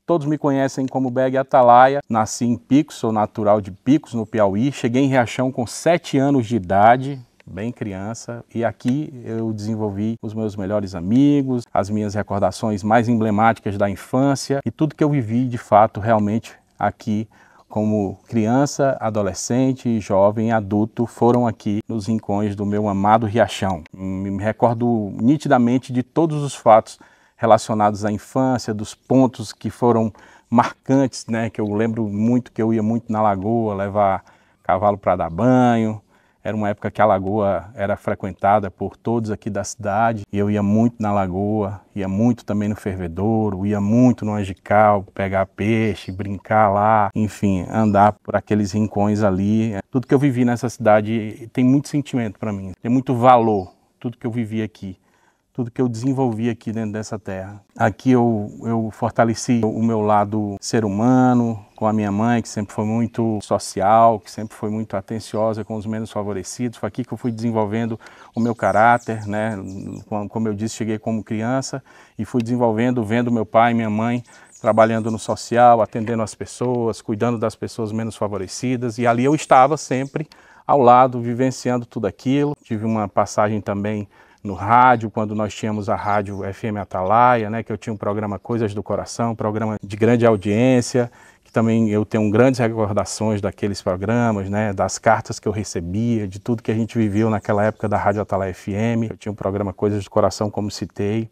Todos me conhecem como Beg Atalaia, nasci em Picos, sou natural de Picos, no Piauí, cheguei em Riachão com 7 anos de idade, bem criança, e aqui eu desenvolvi os meus melhores amigos, as minhas recordações mais emblemáticas da infância e tudo que eu vivi de fato realmente aqui como criança, adolescente, jovem, adulto, foram aqui nos rincões do meu amado Riachão. Me recordo nitidamente de todos os fatos relacionados à infância, dos pontos que foram marcantes, né? Que eu lembro muito que eu ia muito na lagoa, levar cavalo para dar banho. Era uma época que a lagoa era frequentada por todos aqui da cidade. E eu ia muito na lagoa, ia muito também no fervedouro, ia muito no Angical, pegar peixe, brincar lá, enfim, andar por aqueles rincões ali. Tudo que eu vivi nessa cidade tem muito sentimento para mim, tem muito valor, tudo que eu vivi aqui. Tudo que eu desenvolvi aqui dentro dessa terra. Aqui eu fortaleci o meu lado ser humano, com a minha mãe, que sempre foi muito social, que sempre foi muito atenciosa com os menos favorecidos. Foi aqui que eu fui desenvolvendo o meu caráter, né? Como eu disse, cheguei como criança e fui desenvolvendo, vendo meu pai e minha mãe trabalhando no social, atendendo as pessoas, cuidando das pessoas menos favorecidas. E ali eu estava sempre ao lado, vivenciando tudo aquilo. Tive uma passagem também no rádio, quando nós tínhamos a rádio FM Atalaia, né, que eu tinha um programa Coisas do Coração, um programa de grande audiência, que também eu tenho grandes recordações daqueles programas, né, das cartas que eu recebia, de tudo que a gente viveu naquela época da Rádio Atalaia FM. Eu tinha um programa Coisas do Coração, como citei.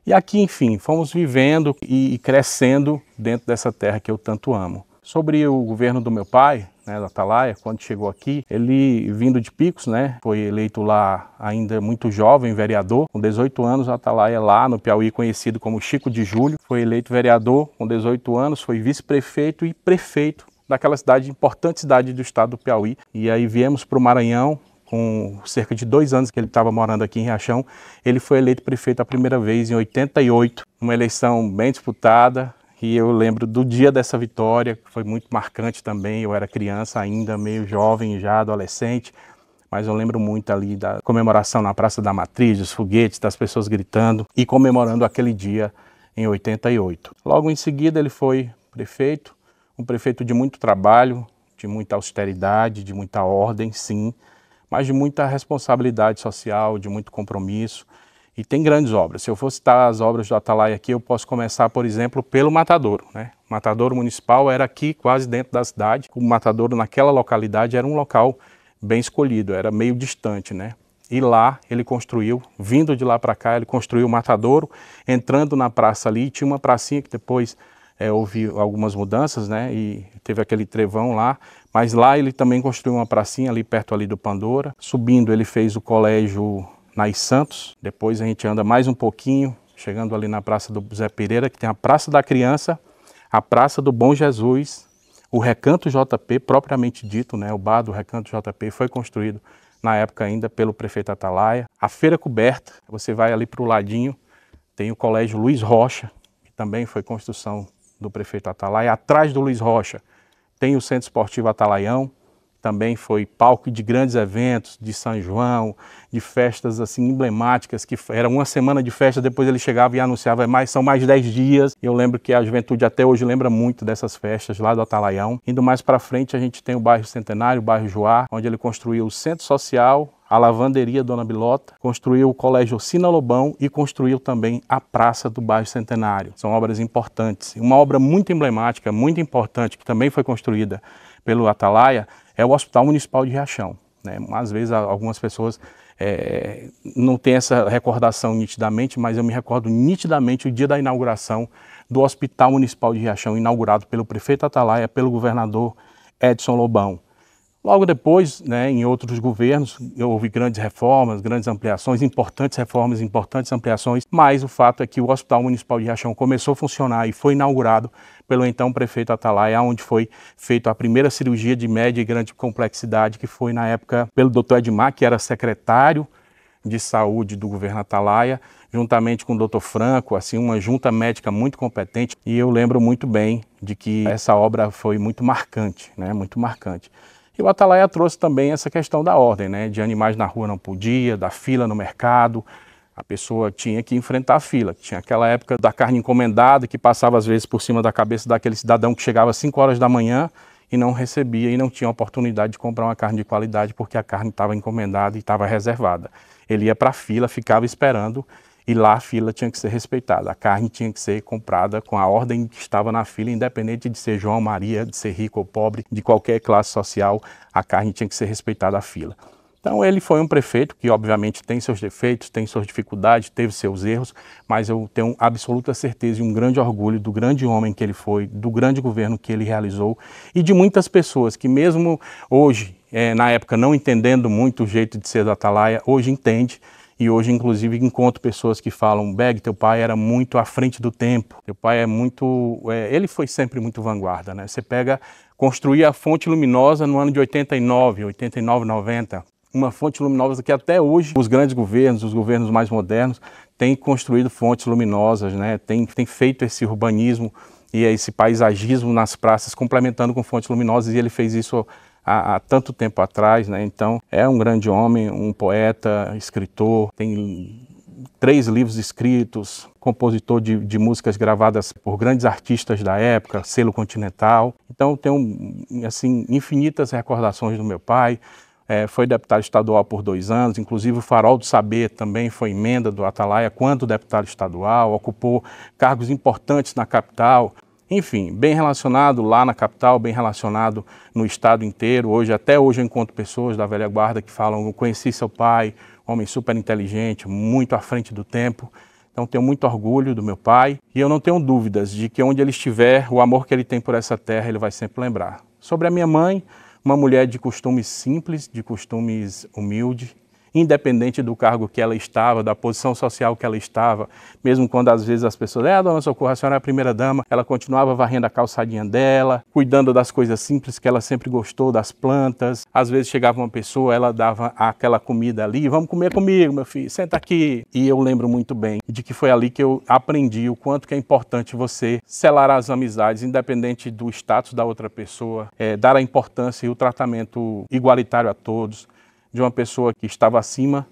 E aqui, enfim, fomos vivendo e crescendo dentro dessa terra que eu tanto amo. Sobre o governo do meu pai, né, da Atalaia, quando chegou aqui, ele vindo de Picos, né, foi eleito lá ainda muito jovem, vereador, com 18 anos, a Atalaia lá no Piauí, conhecido como Chico de Júlio, foi eleito vereador com 18 anos, foi vice-prefeito e prefeito daquela cidade, importante cidade do estado do Piauí. E aí viemos para o Maranhão, com cerca de 2 anos que ele estava morando aqui em Riachão, ele foi eleito prefeito a primeira vez em 88, uma eleição bem disputada. E eu lembro do dia dessa vitória, que foi muito marcante também. Eu era criança ainda, meio jovem, já adolescente, mas eu lembro muito ali da comemoração na Praça da Matriz, dos foguetes, das pessoas gritando e comemorando aquele dia em 88. Logo em seguida ele foi prefeito, um prefeito de muito trabalho, de muita austeridade, de muita ordem, sim, mas de muita responsabilidade social, de muito compromisso. E tem grandes obras. Se eu for citar as obras do Atalaia aqui, eu posso começar, por exemplo, pelo Matadouro, né? O Matadouro Municipal era aqui, quase dentro da cidade. O Matadouro, naquela localidade, era um local bem escolhido, era meio distante, né? E lá ele construiu, vindo de lá para cá, ele construiu o Matadouro, entrando na praça ali, tinha uma pracinha que depois houve algumas mudanças, né? E teve aquele trevão lá, mas lá ele também construiu uma pracinha ali perto ali do Pandora. Subindo, ele fez o colégio Nais Santos. Depois a gente anda mais um pouquinho, chegando ali na Praça do Zé Pereira, que tem a Praça da Criança, a Praça do Bom Jesus, o Recanto JP, propriamente dito, né? O bar do Recanto JP foi construído na época ainda pelo prefeito Atalaia. A Feira Coberta, você vai ali para o ladinho, tem o Colégio Luiz Rocha, que também foi construção do prefeito Atalaia. Atrás do Luiz Rocha tem o Centro Esportivo Atalaião, também foi palco de grandes eventos, de São João, de festas assim emblemáticas, que era uma semana de festa, depois ele chegava e anunciava, são mais 10 dias. Eu lembro que a juventude até hoje lembra muito dessas festas lá do Atalaião. Indo mais para frente, a gente tem o bairro Centenário, o bairro Joá, onde ele construiu o Centro Social, a Lavanderia Dona Bilota, construiu o Colégio Ocina Lobão e construiu também a Praça do Bairro Centenário. São obras importantes. Uma obra muito emblemática, muito importante, que também foi construída pelo Atalaia, é o Hospital Municipal de Riachão, né? Às vezes algumas pessoas não têm essa recordação nitidamente, mas eu me recordo nitidamente o dia da inauguração do Hospital Municipal de Riachão, inaugurado pelo prefeito Atalaia, pelo governador Edson Lobão. Logo depois, né, em outros governos, houve grandes reformas, grandes ampliações, importantes reformas, importantes ampliações, mas o fato é que o Hospital Municipal de Riachão começou a funcionar e foi inaugurado pelo então prefeito Atalaia, onde foi feita a primeira cirurgia de média e grande complexidade, que foi na época pelo Dr. Edmar, que era secretário de saúde do governo Atalaia, juntamente com o Dr. Franco, assim, uma junta médica muito competente, e eu lembro muito bem de que essa obra foi muito marcante, né, muito marcante. E o Atalaia trouxe também essa questão da ordem, né? De animais na rua não podia, da fila no mercado. A pessoa tinha que enfrentar a fila. Tinha aquela época da carne encomendada que passava às vezes por cima da cabeça daquele cidadão que chegava às 5 horas da manhã e não recebia e não tinha oportunidade de comprar uma carne de qualidade porque a carne estava encomendada e estava reservada. Ele ia para a fila, ficava esperando e lá a fila tinha que ser respeitada. A carne tinha que ser comprada com a ordem que estava na fila, independente de ser João, Maria, de ser rico ou pobre, de qualquer classe social, a carne tinha que ser respeitada a fila. Então ele foi um prefeito que obviamente tem seus defeitos, tem suas dificuldades, teve seus erros, mas eu tenho absoluta certeza e um grande orgulho do grande homem que ele foi, do grande governo que ele realizou e de muitas pessoas que mesmo hoje, na época não entendendo muito o jeito de ser do Atalaia, hoje entende. E hoje, inclusive, encontro pessoas que falam, Beg, teu pai era muito à frente do tempo, teu pai é muito... ele foi sempre muito vanguarda, né? Você construir a fonte luminosa no ano de 89, 90, uma fonte luminosa que até hoje os grandes governos, os governos mais modernos, têm construído fontes luminosas, né? Tem feito esse urbanismo e esse paisagismo nas praças, complementando com fontes luminosas, e ele fez isso há tanto tempo atrás, né? Então é um grande homem, um poeta, escritor, tem 3 livros escritos, compositor de músicas gravadas por grandes artistas da época, selo Continental. Então tenho assim infinitas recordações do meu pai. Foi deputado estadual por 2 anos, inclusive o Farol do Saber também foi emenda do Atalaia quando deputado estadual, ocupou cargos importantes na capital. Enfim, bem relacionado lá na capital, bem relacionado no estado inteiro. Até hoje eu encontro pessoas da velha guarda que falam, eu conheci seu pai, homem super inteligente, muito à frente do tempo. Então tenho muito orgulho do meu pai e eu não tenho dúvidas de que onde ele estiver, o amor que ele tem por essa terra, ele vai sempre lembrar. Sobre a minha mãe, uma mulher de costumes simples, de costumes humildes, independente do cargo que ela estava, da posição social que ela estava, mesmo quando às vezes as pessoas, dona Socorro, a senhora é a primeira dama, ela continuava varrendo a calçadinha dela, cuidando das coisas simples que ela sempre gostou, das plantas. Às vezes chegava uma pessoa, ela dava aquela comida ali, vamos comer comigo, meu filho, senta aqui. E eu lembro muito bem de que foi ali que eu aprendi o quanto que é importante você selar as amizades, independente do status da outra pessoa, dar a importância e o tratamento igualitário a todos, de uma pessoa que estava acima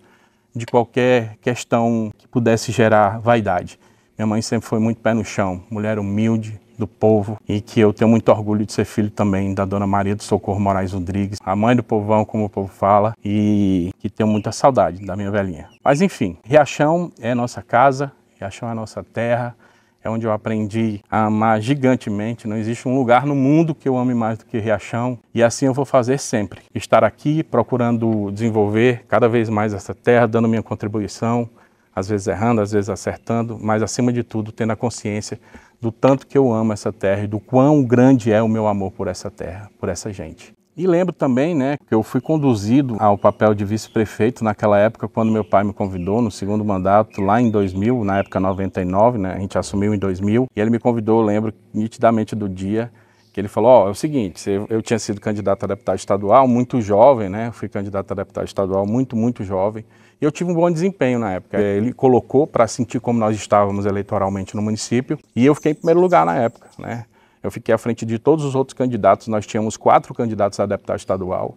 de qualquer questão que pudesse gerar vaidade. Minha mãe sempre foi muito pé no chão, mulher humilde, do povo e que eu tenho muito orgulho de ser filho também da Dona Maria do Socorro Moraes Rodrigues, a mãe do povão, como o povo fala, e que tenho muita saudade da minha velhinha. Mas enfim, Riachão é nossa casa, Riachão é nossa terra, é onde eu aprendi a amar gigantemente. Não existe um lugar no mundo que eu ame mais do que Riachão. E assim eu vou fazer sempre. Estar aqui procurando desenvolver cada vez mais essa terra, dando minha contribuição, às vezes errando, às vezes acertando, mas acima de tudo tendo a consciência do tanto que eu amo essa terra e do quão grande é o meu amor por essa terra, por essa gente. E lembro também, né, que eu fui conduzido ao papel de vice-prefeito naquela época, quando meu pai me convidou no segundo mandato, lá em 2000, na época 99, né, a gente assumiu em 2000, e ele me convidou, eu lembro nitidamente do dia, que ele falou, ó, é o seguinte, eu tinha sido candidato a deputado estadual muito jovem, né, eu fui candidato a deputado estadual muito jovem, e eu tive um bom desempenho na época. Ele colocou para sentir como nós estávamos eleitoralmente no município, e eu fiquei em primeiro lugar na época, né. Eu fiquei à frente de todos os outros candidatos, nós tínhamos 4 candidatos a deputado estadual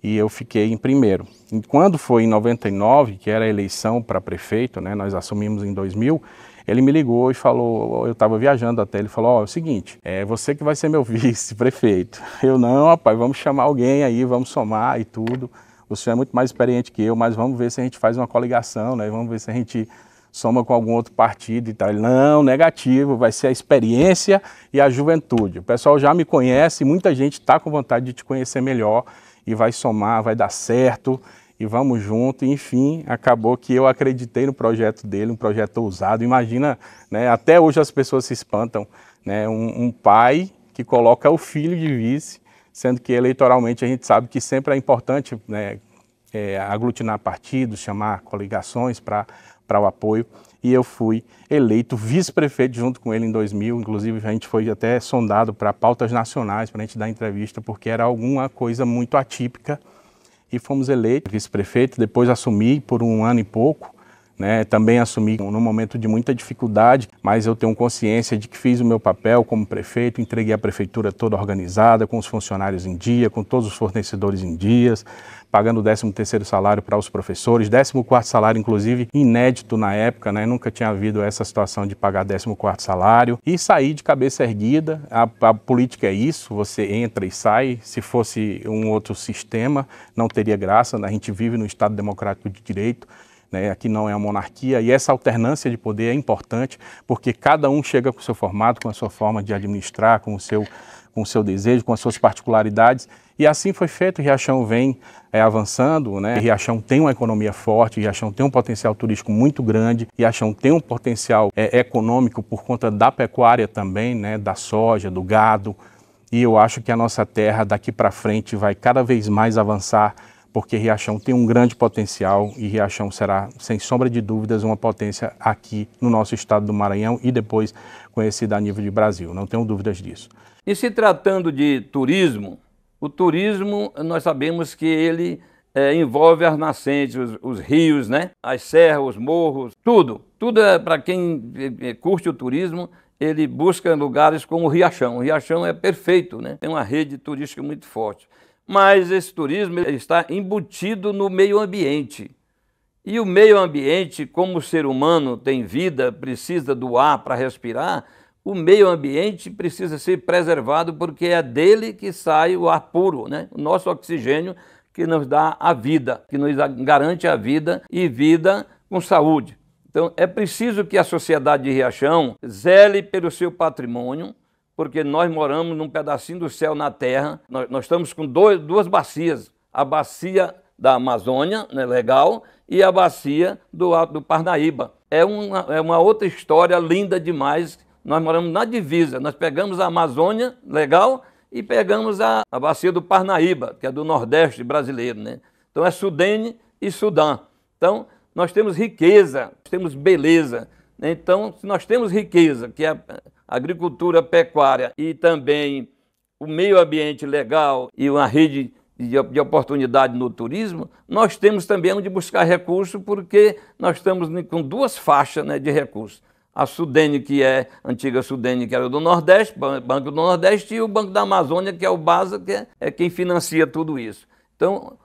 e eu fiquei em primeiro. E quando foi em 99, que era a eleição para prefeito, né, nós assumimos em 2000, ele me ligou e falou, eu estava viajando até, ele falou, ó, é o seguinte, é você que vai ser meu vice-prefeito. Eu, não, rapaz, vamos chamar alguém aí, vamos somar e tudo. O senhor é muito mais experiente que eu, mas vamos ver se a gente faz uma coligação, né, vamos ver se a gente soma com algum outro partido e tal. Ele, não, negativo, vai ser a experiência e a juventude. O pessoal já me conhece, muita gente está com vontade de te conhecer melhor e vai somar, vai dar certo e vamos junto. E, enfim, acabou que eu acreditei no projeto dele, um projeto ousado. Imagina, né, até hoje as pessoas se espantam, né, um pai que coloca o filho de vice, sendo que eleitoralmente a gente sabe que sempre é importante, né, aglutinar partidos, chamar coligações para o apoio, e eu fui eleito vice-prefeito junto com ele em 2000, inclusive a gente foi até sondado para pautas nacionais, para a gente dar entrevista, porque era alguma coisa muito atípica, e fomos eleitos vice-prefeito, depois assumi por 1 ano e pouco, né, também assumi num momento de muita dificuldade, mas eu tenho consciência de que fiz o meu papel como prefeito, entreguei a prefeitura toda organizada, com os funcionários em dia, com todos os fornecedores em dias, pagando o 13º salário para os professores, 14º salário, inclusive, inédito na época, né? Nunca tinha havido essa situação de pagar 14º salário, e sair de cabeça erguida. A política é isso, você entra e sai. Se fosse um outro sistema, não teria graça, a gente vive no Estado Democrático de Direito, né? Aqui não é a monarquia, e essa alternância de poder é importante, porque cada um chega com o seu formato, com a sua forma de administrar, com o seu desejo, com as suas particularidades, e assim foi feito. Riachão vem avançando, né? Riachão tem uma economia forte, Riachão tem um potencial turístico muito grande, Riachão tem um potencial econômico por conta da pecuária também, né? Da soja, do gado, e eu acho que a nossa terra daqui para frente vai cada vez mais avançar, porque Riachão tem um grande potencial e Riachão será, sem sombra de dúvidas, uma potência aqui no nosso estado do Maranhão e depois conhecida a nível de Brasil, não tenho dúvidas disso. E se tratando de turismo, o turismo nós sabemos que ele envolve as nascentes, os rios, né? As serras, os morros, tudo. Tudo é para quem curte o turismo, ele busca lugares como o Riachão. O Riachão é perfeito, né? Tem uma rede turística muito forte. Mas esse turismo ele está embutido no meio ambiente. E o meio ambiente, como o ser humano tem vida, precisa do ar para respirar, o meio ambiente precisa ser preservado porque é dele que sai o ar puro, né? O nosso oxigênio que nos dá a vida, que nos garante a vida e vida com saúde. Então é preciso que a sociedade de Riachão zele pelo seu patrimônio, porque nós moramos num pedacinho do céu na terra, nós estamos com duas bacias, a bacia da Amazônia, né, legal, e a bacia do Parnaíba. É uma outra história linda demais, nós moramos na divisa, nós pegamos a Amazônia, legal, e pegamos a bacia do Parnaíba, que é do Nordeste brasileiro, né? Então é Sudene e Sudã. Então nós temos riqueza, temos beleza. Então, se nós temos riqueza, que é a agricultura, pecuária e também o meio ambiente legal e uma rede de oportunidade no turismo, nós temos também onde buscar recursos, porque nós estamos com 2 faixas, né, de recursos. A Sudene, que é a antiga Sudene, que era do Nordeste, Banco do Nordeste, e o Banco da Amazônia, que é o BASA, que é quem financia tudo isso. Então,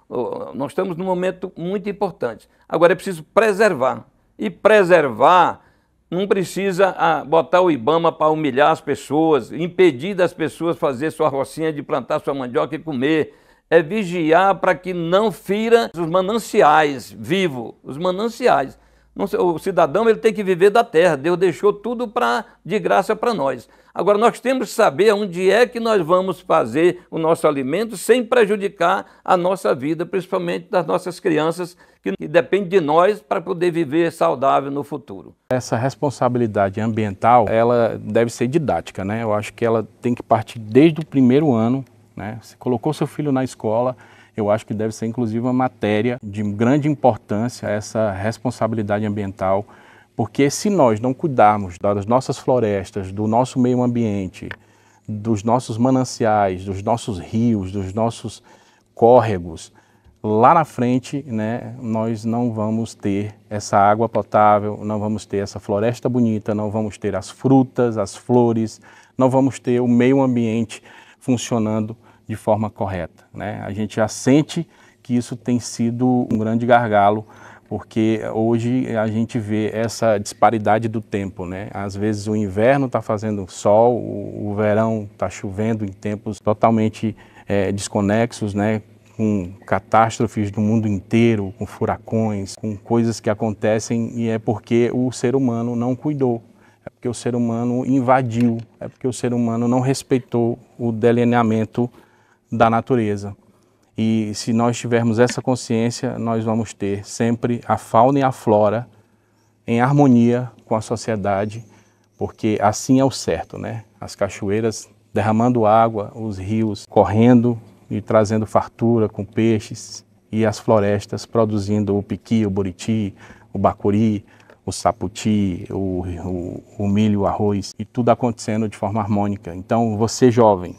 nós estamos num momento muito importante. Agora, é preciso preservar. E preservar Não precisa botar o IBAMA para humilhar as pessoas, impedir das pessoas fazer sua rocinha de plantar sua mandioca e comer. É vigiar para que não fira os mananciais vivos, os mananciais. O cidadão ele tem que viver da terra, Deus deixou tudo de graça para nós. Agora nós temos que saber onde é que nós vamos fazer o nosso alimento sem prejudicar a nossa vida, principalmente das nossas crianças, que dependem de nós para poder viver saudável no futuro. Essa responsabilidade ambiental, ela deve ser didática, né? Eu acho que ela tem que partir desde o primeiro ano, né? Você colocou seu filho na escola, eu acho que deve ser inclusive uma matéria de grande importância, essa responsabilidade ambiental, porque se nós não cuidarmos das nossas florestas, do nosso meio ambiente, dos nossos mananciais, dos nossos rios, dos nossos córregos, lá na frente, né, nós não vamos ter essa água potável, não vamos ter essa floresta bonita, não vamos ter as frutas, as flores, não vamos ter o meio ambiente funcionando de forma correta, né? A gente já sente que isso tem sido um grande gargalo, porque hoje a gente vê essa disparidade do tempo, né? Às vezes o inverno está fazendo sol, o verão está chovendo em tempos totalmente desconexos, né? Com catástrofes do mundo inteiro, com furacões, com coisas que acontecem, e é porque o ser humano não cuidou. É porque o ser humano invadiu, é porque o ser humano não respeitou o delineamento da natureza. E se nós tivermos essa consciência, nós vamos ter sempre a fauna e a flora em harmonia com a sociedade, porque assim é o certo, né? As cachoeiras derramando água, os rios correndo e trazendo fartura com peixes, e as florestas produzindo o piqui, o buriti, o bacuri, o saputi, o milho, o arroz, e tudo acontecendo de forma harmônica. Então, você jovem,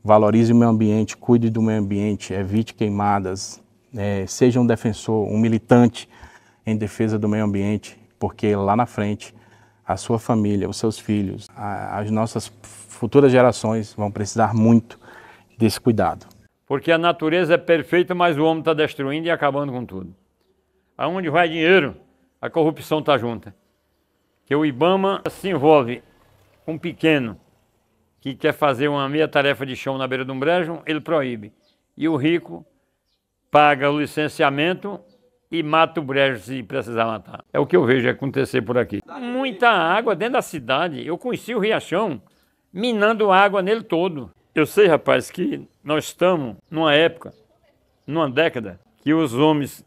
valorize o meio ambiente, cuide do meio ambiente, evite queimadas, seja um defensor, um militante em defesa do meio ambiente, porque lá na frente a sua família, os seus filhos, as nossas futuras gerações vão precisar muito desse cuidado. Porque a natureza é perfeita, mas o homem está destruindo e acabando com tudo. Aonde vai dinheiro, a corrupção está junta. Que o IBAMA se envolve com um pequeno que quer fazer uma meia tarefa de chão na beira de um brejo, ele proíbe. E o rico paga o licenciamento e mata o brejo se precisar matar. É o que eu vejo acontecer por aqui. Muita água dentro da cidade. Eu conheci o Riachão minando água nele todo. Eu sei, rapaz, que nós estamos numa época, numa década, que os homens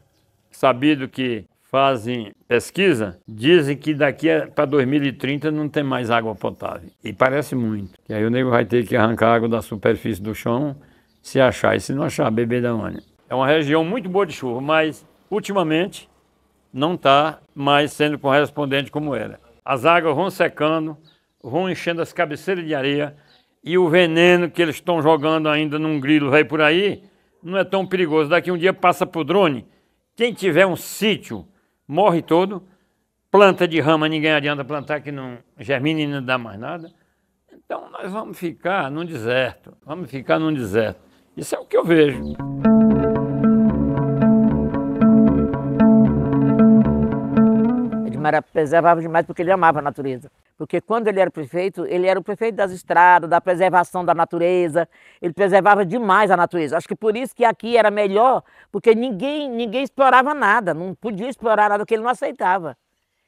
sabidos que fazem pesquisa, dizem que daqui para 2030 não tem mais água potável. E parece muito. Que aí o nego vai ter que arrancar água da superfície do chão, se achar. E se não achar, beber da onde? É uma região muito boa de chuva, mas ultimamente não está mais sendo correspondente como era. As águas vão secando, vão enchendo as cabeceiras de areia, e o veneno que eles estão jogando ainda num grilo vai por aí, não é tão perigoso. Daqui um dia passa por drone, quem tiver um sítio morre todo, planta de rama ninguém adianta plantar que não germina e não dá mais nada. Então nós vamos ficar num deserto, Isso é o que eu vejo. Edmar preservava demais porque ele amava a natureza. Porque quando ele era o prefeito das estradas, da preservação da natureza, ele preservava demais a natureza. Acho que por isso que aqui era melhor, porque ninguém explorava nada, não podia explorar nada que ele não aceitava.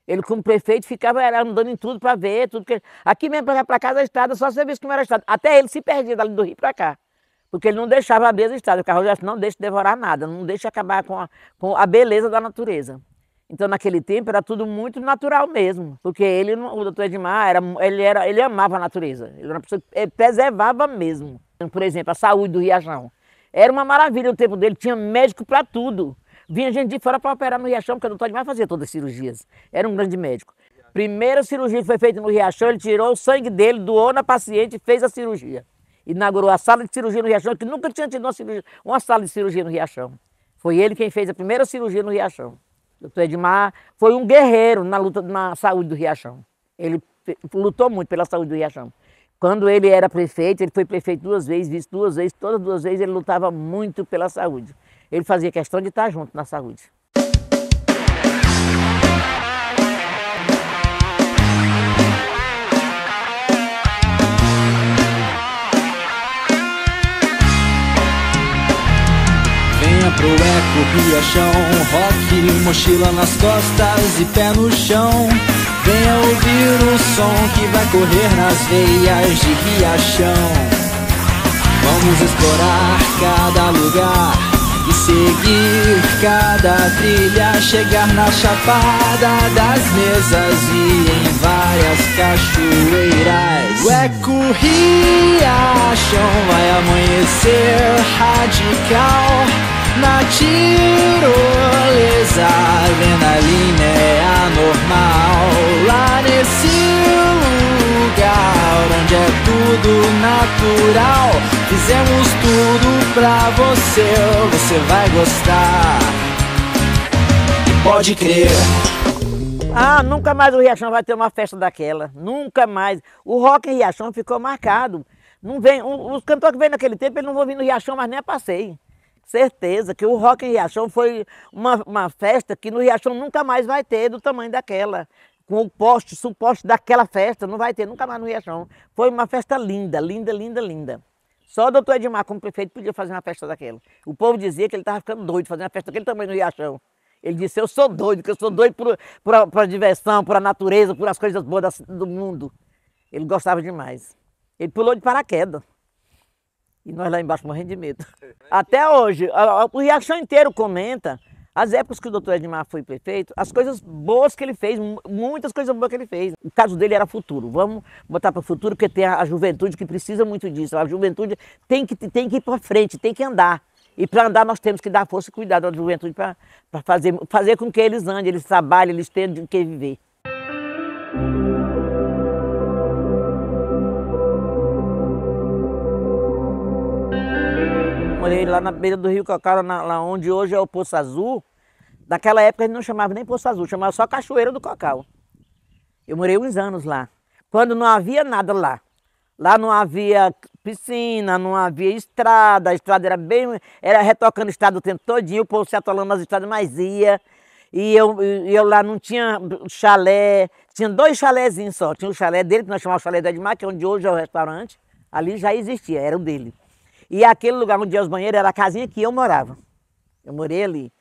Ele, como prefeito, ficava andando em tudo para ver, tudo que... Aqui mesmo, para casa da estrada, só você vê como era a estrada. Até ele se perdia dali do Rio para cá, porque ele não deixava abrir as estradas. O carro disse, não deixa devorar nada, não deixa acabar com a beleza da natureza. Então, naquele tempo, era tudo muito natural mesmo, porque ele, o doutor Edmar, ele amava a natureza, ele era uma pessoa que preservava mesmo. Por exemplo, a saúde do Riachão. Era uma maravilha no tempo dele, tinha médico para tudo. Vinha gente de fora para operar no Riachão, porque o doutor Edmar fazia todas as cirurgias. Era um grande médico. Primeira cirurgia que foi feita no Riachão, ele tirou o sangue dele, doou na paciente e fez a cirurgia. Inaugurou a sala de cirurgia no Riachão, que nunca tinha tido uma sala de cirurgia no Riachão. Foi ele quem fez a primeira cirurgia no Riachão. O doutor Edmar foi um guerreiro na luta na saúde do Riachão. Ele lutou muito pela saúde do Riachão. Quando ele era prefeito, ele foi prefeito 2 vezes, vice 2 vezes, todas 2 vezes ele lutava muito pela saúde. Ele fazia questão de estar junto na saúde. pro Eco Riachão. Rock, mochila nas costas e pé no chão. Venha ouvir o som que vai correr nas veias de Riachão. Vamos explorar cada lugar e seguir cada trilha, chegar na Chapada das Mesas e em várias cachoeiras. O Eco Riachão vai amanhecer radical na tirolesa, a adrenalina é anormal. Lá nesse lugar onde é tudo natural, fizemos tudo pra você, você vai gostar. E pode crer. Ah, nunca mais o Riachão vai ter uma festa daquela, nunca mais. O Rock em Riachão ficou marcado. Não vem, os cantores que vêm naquele tempo, eles não vão vir no Riachão, mas nem a passeio. Certeza que o Rock em Riachão foi uma festa que no Riachão nunca mais vai ter do tamanho daquela. Com o poste, suposto daquela festa, não vai ter nunca mais no Riachão. Foi uma festa linda, linda, linda, linda. Só o doutor Edmar, como prefeito, podia fazer uma festa daquela. O povo dizia que ele estava ficando doido, fazendo uma festa daquele tamanho no Riachão. Ele disse, eu sou doido, porque eu sou doido por a diversão, por a natureza, por as coisas boas do mundo. Ele gostava demais. Ele pulou de paraquedas. E nós lá embaixo morrendo de medo. Até hoje, o Riachão inteiro comenta as épocas que o doutor Edmar foi prefeito, as coisas boas que ele fez, muitas coisas boas que ele fez. O caso dele era futuro. Vamos botar para o futuro, porque tem a juventude que precisa muito disso. A juventude tem que ir para frente, tem que andar. E para andar nós temos que dar força e cuidado à juventude para fazer com que eles andem, eles trabalhem, eles tenham de que viver. Morei lá na beira do Rio Cocau, lá onde hoje é o Poço Azul. Naquela época a gente não chamava nem Poço Azul, chamava só Cachoeira do Cocau. Eu morei uns anos lá, quando não havia nada lá. Lá não havia piscina, não havia estrada, a estrada era retocando estrada o tempo todinho, o povo se atolando nas estradas, mas ia. E eu lá não tinha chalé, tinha 2 chalézinhos só. Tinha o chalé dele, que nós chamávamos o chalé do Edmar, que é onde hoje é o restaurante. Ali já existia, era o dele. E aquele lugar onde ia os banheiros era a casinha que eu morava. Eu morei ali.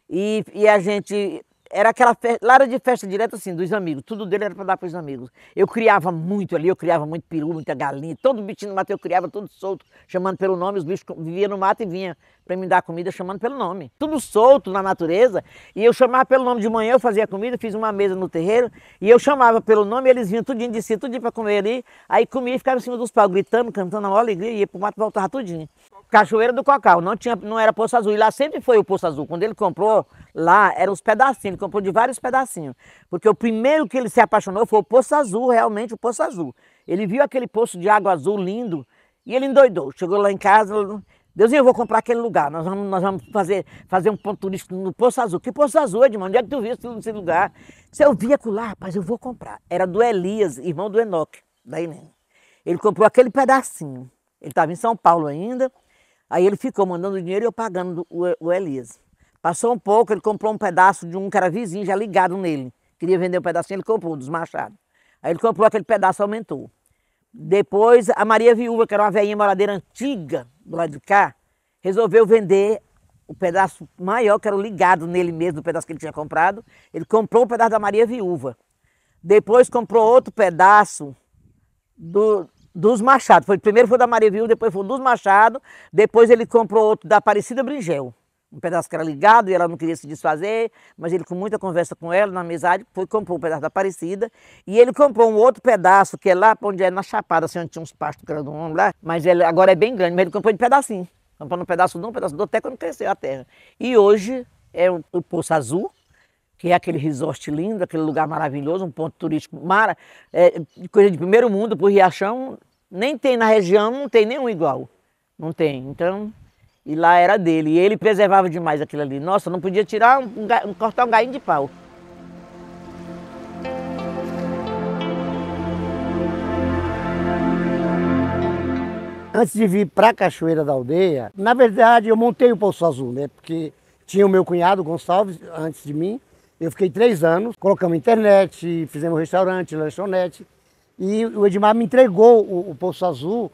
E a gente... Era aquela festa, lá era de festa direta assim, dos amigos. Tudo dele era para dar para os amigos. Eu criava muito ali, eu criava muito peru, muita galinha. Todo bichinho no mato eu criava, tudo solto, chamando pelo nome. Os bichos viviam no mato e vinham para me dar comida chamando pelo nome. Tudo solto na natureza. E eu chamava pelo nome de manhã, eu fazia comida, fiz uma mesa no terreiro. E eu chamava pelo nome, eles vinham tudinho de si, tudinho para comer ali. Aí comia e ficava em cima dos paus, gritando, cantando a maior alegria. E ia para o mato e voltava tudinho. Cachoeira do Cocau, não era Poço Azul. E lá sempre foi o Poço Azul. Quando ele comprou, lá eram os pedacinhos, ele comprou de vários pedacinhos. Porque o primeiro que ele se apaixonou foi o Poço Azul, realmente o Poço Azul. Ele viu aquele poço de água azul lindo e ele endoidou. Chegou lá em casa, Deusinho, eu vou comprar aquele lugar, nós vamos fazer um ponto turístico no Poço Azul. Que Poço Azul, Edmar? Onde é que tu viu esse lugar? Se eu via lá, rapaz, eu vou comprar. Era do Elias, irmão do Enoque, daí mesmo. Ele comprou aquele pedacinho. Ele estava em São Paulo ainda. Aí ele ficou mandando dinheiro e eu pagando o Elias. Passou um pouco, ele comprou um pedaço de um que era vizinho, já ligado nele. Queria vender um pedacinho, ele comprou, dos machados. Aí ele comprou aquele pedaço, aumentou. Depois, a Maria Viúva, que era uma velhinha moradeira antiga do lado de cá, resolveu vender o pedaço maior, que era o ligado nele mesmo, do pedaço que ele tinha comprado. Ele comprou um pedaço da Maria Viúva. Depois comprou outro pedaço dos Machados. Primeiro foi da Maria Viúva, depois foi dos Machados, depois ele comprou outro da Aparecida Bringel. Um pedaço que era ligado e ela não queria se desfazer, mas ele com muita conversa com ela, na amizade, comprou um pedaço da Aparecida. E ele comprou um outro pedaço, que é lá onde é na Chapada, assim, onde tinha uns pastos grandões lá, mas ele agora é bem grande, mas ele comprou de pedacinho. Comprou um pedaço de um pedaço do outro, até quando cresceu a terra. E hoje é o Poço Azul, que é aquele resort lindo, aquele lugar maravilhoso, um ponto turístico, coisa de primeiro mundo, por Riachão, nem tem na região, não tem nenhum igual, não tem, então, e lá era dele, e ele preservava demais aquilo ali, nossa, não podia tirar, cortar um gainho de pau. Antes de vir para a Cachoeira da Aldeia, na verdade eu montei o Poço Azul, né, porque tinha o meu cunhado, Gonçalves, antes de mim. Eu fiquei 3 anos, colocamos internet, fizemos restaurante, lanchonete. E o Edmar me entregou o Poço Azul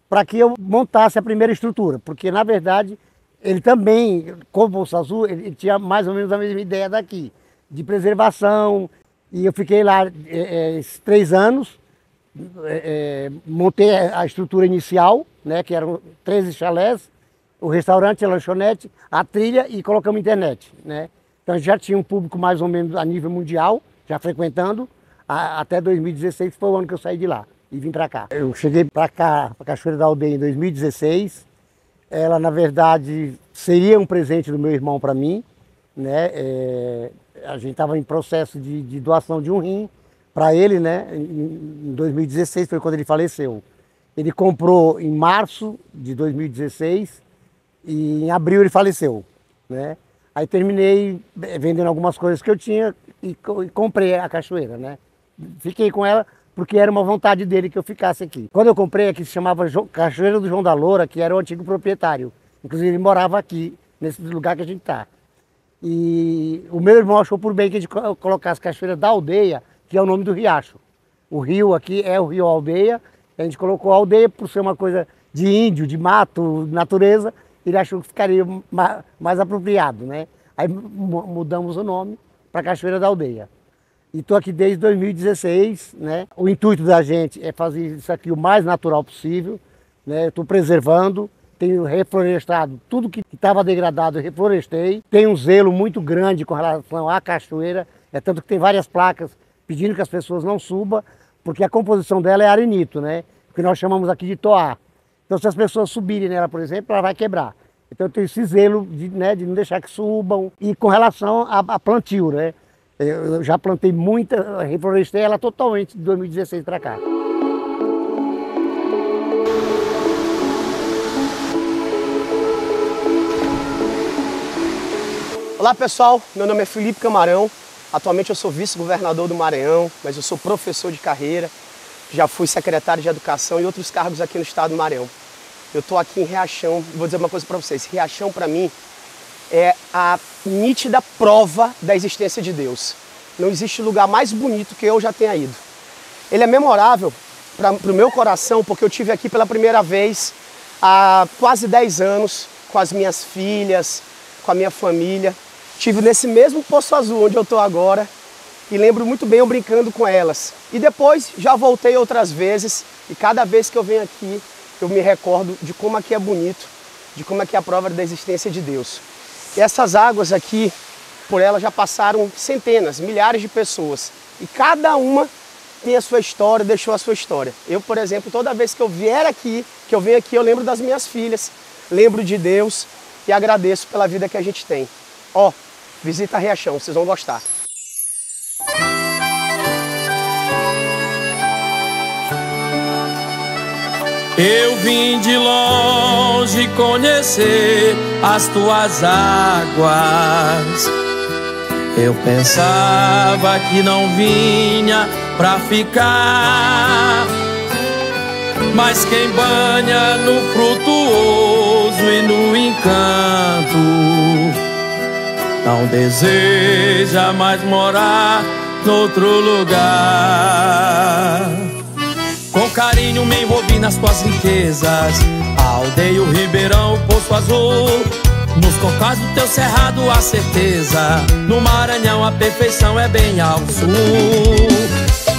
para que eu montasse a primeira estrutura. Porque, na verdade, ele também, como Poço Azul, ele tinha mais ou menos a mesma ideia daqui, de preservação. E eu fiquei lá esses 3 anos, montei a estrutura inicial, né, que eram 13 chalés, o restaurante, a lanchonete, a trilha e colocamos internet, né? Então a gente já tinha um público mais ou menos a nível mundial, já frequentando, até 2016, que foi o ano que eu saí de lá e vim para cá. Eu cheguei para cá, para Cachoeira da Aldeia, em 2016. Ela, na verdade, seria um presente do meu irmão para mim, né? A gente estava em processo de doação de um rim para ele, né? Em 2016 foi quando ele faleceu. Ele comprou em março de 2016 e em abril ele faleceu, né? Aí terminei vendendo algumas coisas que eu tinha e comprei a cachoeira, né? Fiquei com ela porque era uma vontade dele que eu ficasse aqui. Quando eu comprei aqui, se chamava Cachoeira do João da Loura, que era o antigo proprietário. Inclusive ele morava aqui, nesse lugar que a gente está. E o meu irmão achou por bem que a gente colocasse Cachoeira da Aldeia, que é o nome do riacho. O rio aqui é o Rio Aldeia. A gente colocou a aldeia por ser uma coisa de índio, de mato, natureza. Ele achou que ficaria mais apropriado, né? Aí mudamos o nome para Cachoeira da Aldeia. E estou aqui desde 2016, né? O intuito da gente é fazer isso aqui o mais natural possível, né? Estou preservando, tenho reflorestado tudo que estava degradado, eu reflorestei. Tenho um zelo muito grande com relação à cachoeira, tanto que tem várias placas pedindo que as pessoas não subam, porque a composição dela é arenito, né? Que nós chamamos aqui de toá. Então, se as pessoas subirem nela, por exemplo, ela vai quebrar. Então, eu tenho esse zelo de não deixar que subam. E com relação a plantio, né? Eu já plantei muita, reflorestei ela totalmente de 2016 para cá. Olá pessoal, meu nome é Felipe Camarão. Atualmente eu sou vice-governador do Maranhão, mas eu sou professor de carreira. Já fui secretário de Educação e outros cargos aqui no estado do Maranhão. Eu estou aqui em Riachão, vou dizer uma coisa para vocês. Riachão, para mim, é a nítida prova da existência de Deus. Não existe lugar mais bonito que eu já tenha ido. Ele é memorável para o meu coração, porque eu estive aqui pela primeira vez há quase 10 anos, com as minhas filhas, com a minha família. Estive nesse mesmo Poço Azul onde eu estou agora. E lembro muito bem eu brincando com elas. E depois já voltei outras vezes, e cada vez que eu venho aqui, eu me recordo de como aqui é bonito, de como aqui é a prova da existência de Deus. E essas águas aqui, por elas já passaram centenas, milhares de pessoas. E cada uma tem a sua história, deixou a sua história. Eu, por exemplo, toda vez que eu vier aqui, que eu venho aqui, eu lembro das minhas filhas, lembro de Deus e agradeço pela vida que a gente tem. Ó, visita Riachão, vocês vão gostar. Eu vim de longe conhecer as tuas águas. Eu pensava que não vinha pra ficar, mas quem banha no frutuoso e no encanto não deseja mais morar noutro lugar. Com carinho me envolvi nas tuas riquezas, a aldeia, o ribeirão, o Poço Azul. Nos cocais do teu cerrado a certeza, no Maranhão a perfeição é bem ao sul.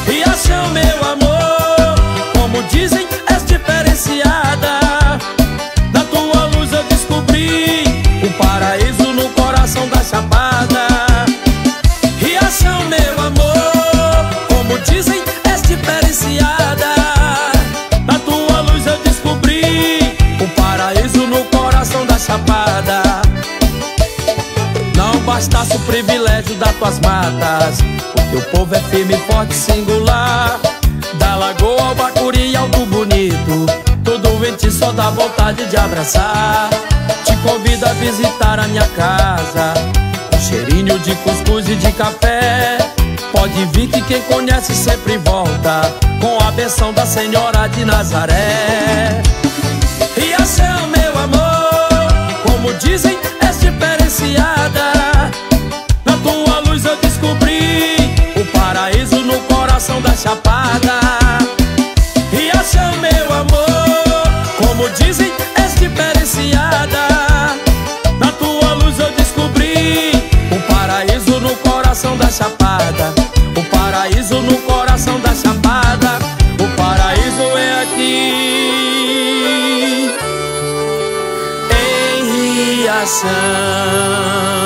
Riachão, meu amor, como dizem, és diferenciada. Na tua luz eu descobri o paraíso no coração da Chapada. Riachão, meu amor, como dizem, és diferenciada. Na tua luz eu descobri o paraíso no coração da Chapada. Não bastasse o privilégio das tuas matas, o teu povo é firme, forte, singular. Da Lagoa ao Bacuri, Alto Bonito, tudo em ti só dá vontade de abraçar. Te convido a visitar a minha casa, um cheirinho de cuscuz e de café. Pode vir que quem conhece sempre volta, com a benção da Senhora de Nazaré. Riachão, meu amor, como dizem, és diferenciada. Na tua luz eu descobri o paraíso no coração da Chapada. Riachão, meu amor, como dizem, és diferenciada. coração.